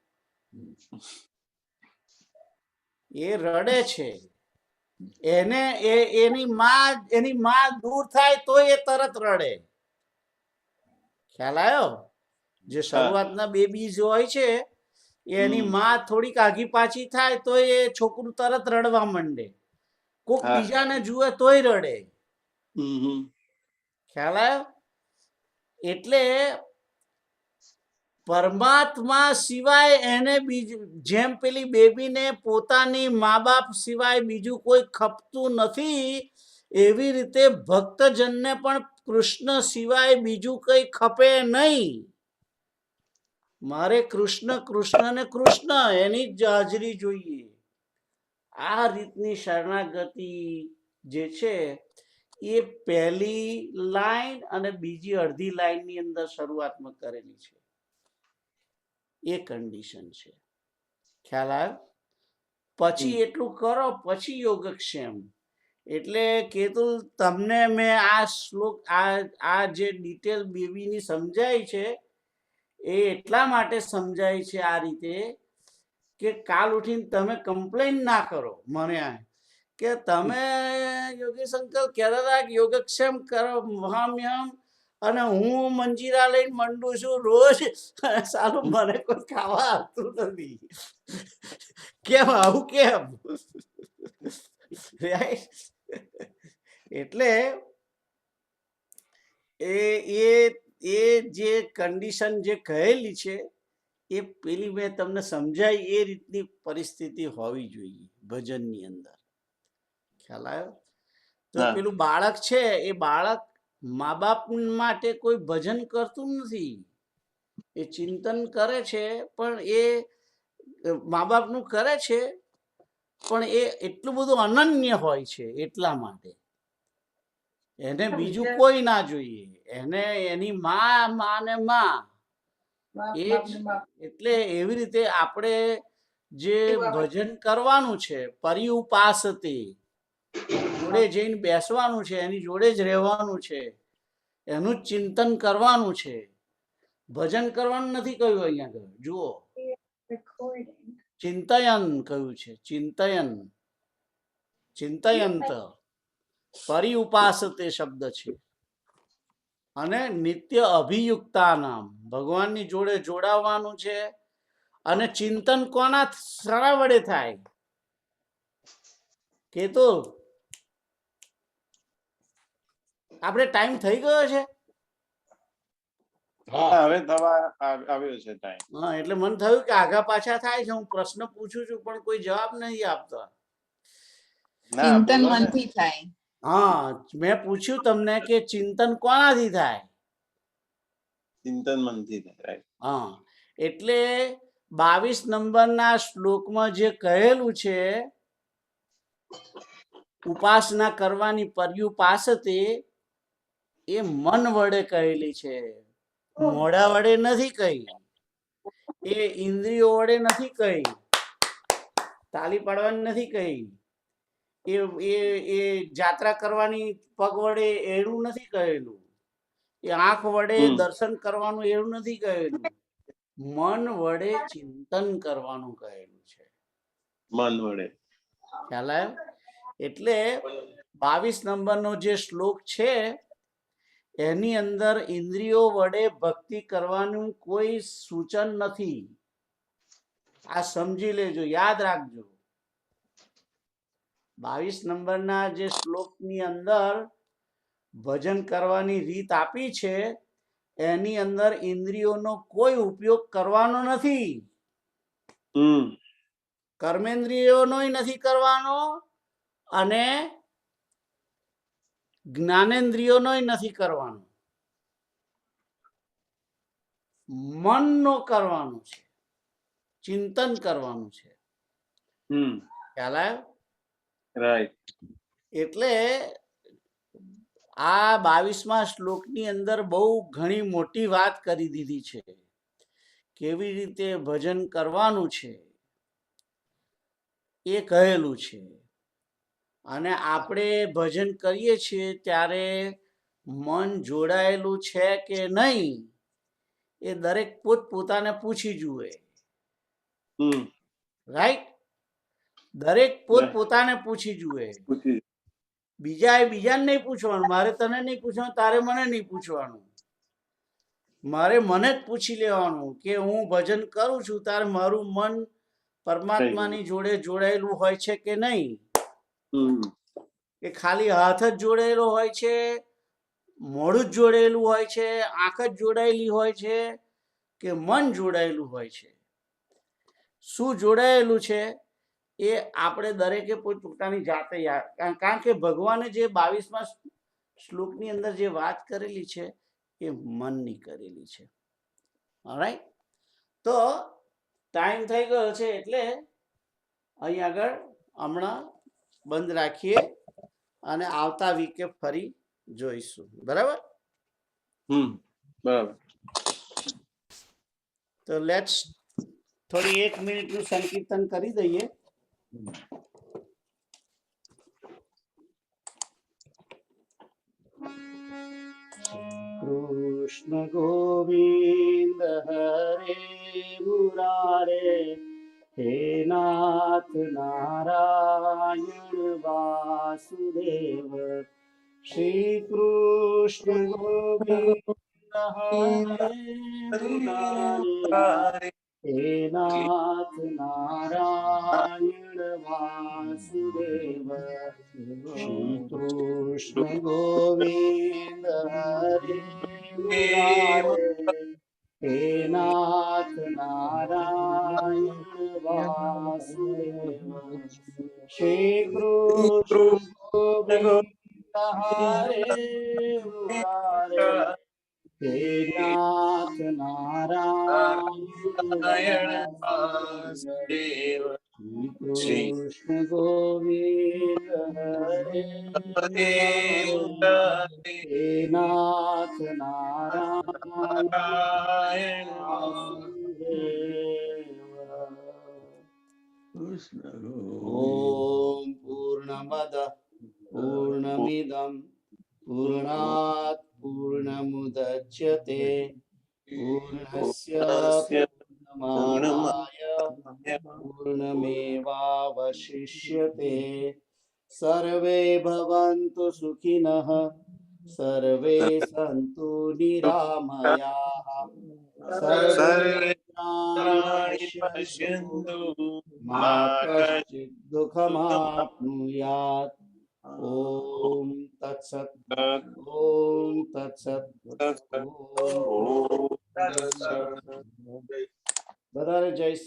એ રડે છે. એની માં દૂર થાય તો એ તરત રડે. ખ્યાલ આવ્યો? જે શરૂઆતના બેબીઝ હોય છે, એની માં થોડીક આગી પાછી થાય તો એ છોકરું તરત રડવા માંડે. કોક બીજાને જુએ તોય રડે. ખ્યાલ આવ્યો? એટલે પરમાત્મા સિવાય એને બીજું, જેમ પેલી બેબીને પોતાની મા બાપ સિવાય બીજું કોઈ ખપતું નથી, એવી રીતે ભક્તજનને પણ કૃષ્ણ સિવાય બીજું કઈ ખપે નહીં. મારે કૃષ્ણ કૃષ્ણ ને કૃષ્ણ, એની જ હાજરી જોઈએ. આ રીતની શરણાગતિ જે છે એ પહેલી લાઈન અને બીજી અડધી લાઈન ની અંદર શરૂઆતમાં કરેલી છે. એ કન્ડિશન છે. ખ્યાલ આવ્યો? પછી એટલું કરો, પછી યોગક્ષેમ. એટલે કેતુલ, તમને મેં આ શ્લોક, આ જે ડિટેલ બેબીની સમજાય છે એ એટલા માટે સમજાય છે આ રીતે કે કાલ ઉઠીને તમે કમ્પ્લેન ના કરો મને કે તમે યોગેશ અંકલ કહેતા હતા કે યોગક્ષેમ કરો મહામ્યમ, અને હું મંજીરા લઈને મંડું છું રોજ, સાલું મને કોઈ ખાવા આપતું નથી. કેમ આવું કેમ? એટલે એ જે કન્ડિશન જે કહેલી છે એ પેલી મેં તમને સમજાય એ રીતની પરિસ્થિતિ હોવી જોઈએ ભજનની અંદર. ખ્યાલ આવ્યો? તો પેલું બાળક છે એ બાળક મા બાપ માટે કોઈ ભજન કરતું નથી, એ ચિંતન કરે છે, પણ એ મા બાપનું કરે છે, પણ એ એટલું બધું અનન્ય હોય છે એટલા માટે એને બીજું કોઈ ના જોઈએ, એને એની માં ને માં એ જ. એટલે એવી રીતે આપણે જે ભજન કરવાનું છે, પરિઉપાસતે, જોડે જઈને બેસવાનું છે, એની જોડે જ રહેવાનું છે, એનું જ ચિંતન કરવાનું છે. ભજન કરવાનું નથી કહ્યું અહીંયા આગળ, જુઓ ચિંતયન કહ્યું છે. ચિંતયન, ચિંતયંત, પરિઉપાસતે શબ્દ છે. અને નિત્ય અભિયુક્તા નામ, ભગવાનની જોડે જોડાવાનું છે. અને ચિંતન કોના શરા વડે થાય? કેતો આપણે ટાઈમ થઈ ગયો છે. હવે થવા આવ્યો છે ટાઈમ. હા, એટલે મને થયું કે આગા પાછા થાય છે. હું પ્રશ્ન પૂછું છું પણ કોઈ જવાબ નહીં આપતા. ચિંતન મનથી થાય. હા, મેં પૂછ્યું તમને કે ચિંતન કોનાથી થાય? ચિંતન મનથી થાય. હા, એટલે 22 નંબરના શ્લોકમાં જે કહેલું છે ઉપાસના કરવાની પર્યુપાસતે, એ મન વડે કહેલી છે, મોઢા વડે નથી કહી, એ ઇન્દ્રિયો વડે નથી કહી, તાલી પાડવાની નથી કહી, એ જાત્રા કરવાની પગ વડે એનું નથી કહેલું, એ આંખ વડે દર્શન કરવાનું એવું નથી કહેલું, મન વડે ચિંતન કરવાનું કહેલું છે. મન વડે. ખ્યાલ આવ્યો? એટલે 22 નંબરનો જે શ્લોક છે એની અંદર ઇન્દ્રિયો વડે ભક્તિ કરવાનું કોઈ સૂચન નથી. આ સમજી લેજો, યાદ રાખજો. 22 નંબરના જે શ્લોકની અંદર ભજન કરવાની રીત આપી છે એની અંદર ઇન્દ્રિયોનો કોઈ ઉપયોગ કરવાનો નથી. કર્મેન્દ્રિયોનો નથી કરવાનો અને જ્ઞાનેન્દ્રિયોનો નથી કરવાનો, મનનો કરવાનું છે, ચિંતન કરવાનું છે. ખ્યાલ આવ્યો? રાઈટ. એટલે આ 22મા શ્લોકની અંદર બહુ ઘણી મોટી વાત કરી દીધી છે, કેવી રીતે ભજન કરવાનું છે એ કહેલું છે. અને આપણે ભજન કરીએ છીએ ત્યારે મન જોડાયેલું છે કે નહીં એ દરેક પોતપોતાને પૂછી જુએ. રાઈટ? દરેક પોતપોતાને પૂછી જુએ. બીજાને નહીં પૂછવાનું, મારે તને નહીં પૂછવાનું, તારે મને નહીં પૂછવાનું, મારે મને જ પૂછી લેવાનું કે હું ભજન કરું છું તારે મારું મન પરમાત્માની જોડે જોડાયેલું હોય છે કે નહીં, કે ખાલી હાથ જ જોડાયેલો હોય છે, મોઢું જ જોડાયેલું હોય છે, આંખ જ જોડાયેલી હોય છે, કે મન જોડાયેલું હોય છે. શું જોડાયેલું છે એ આપણે દરેકે પોતપોતાની જાતે કારણ કે ભગવાને જે 22મા શ્લોકની અંદર જે વાત કરેલી છે એ મનની કરેલી છે. ઓલરાઈટ, તો ટાઈમ થઈ ગયો છે એટલે અહીં આગળ હમણાં બંધ રાખીએ અને આવતા વીકે ફરી જોઈશું. બરાબર? બરાબર. તો લેટ્સ થોડી 1 મિનિટનું સંકીર્તન કરી દઈએ. કૃષ્ણ ગોવિંદ હરે મુરારે, હે નાથ નારાયણ વાસુદેવ. શ્રી કૃષ્ણ ગોવિંદ હરે મુરારે, હે નાથ નારાયણ વાસુદેવ. શ્રી કૃષ્ણ ગોવિંદ હરે મુરારે, હે નાથ નારાયણ વાસુદેવ. શ્રી કૃષ્ણ ગોવિંદ હરે મુરારે, હે નાથ નારાયણ વાસુદેવ. શ્રી કૃષ્ણ ગોવિંદ હરે મુરારે, હે નાથ નારાયણ વાસુદેવ. ઓમ પૂર્ણમદ પૂર્ણમિદં પૂર્ણાત પૂર્ણમુદચ્યતે પૂર્ણસ્ય પૂર્ણમાદાય પૂર્ણમેવાવશિષ્યતે. સર્વે ભવन्तु સુખિનઃ, સર્વે સन्तુ નિરામયાઃ, સર્વે પ્રાણિ પશ્યन्तુ મા કશ્ચિत् દુઃખમાપ્નુયાत्. ઓમ તત્સત. ઓમ તત્સત. ઓમ. બધાને જય શ્રી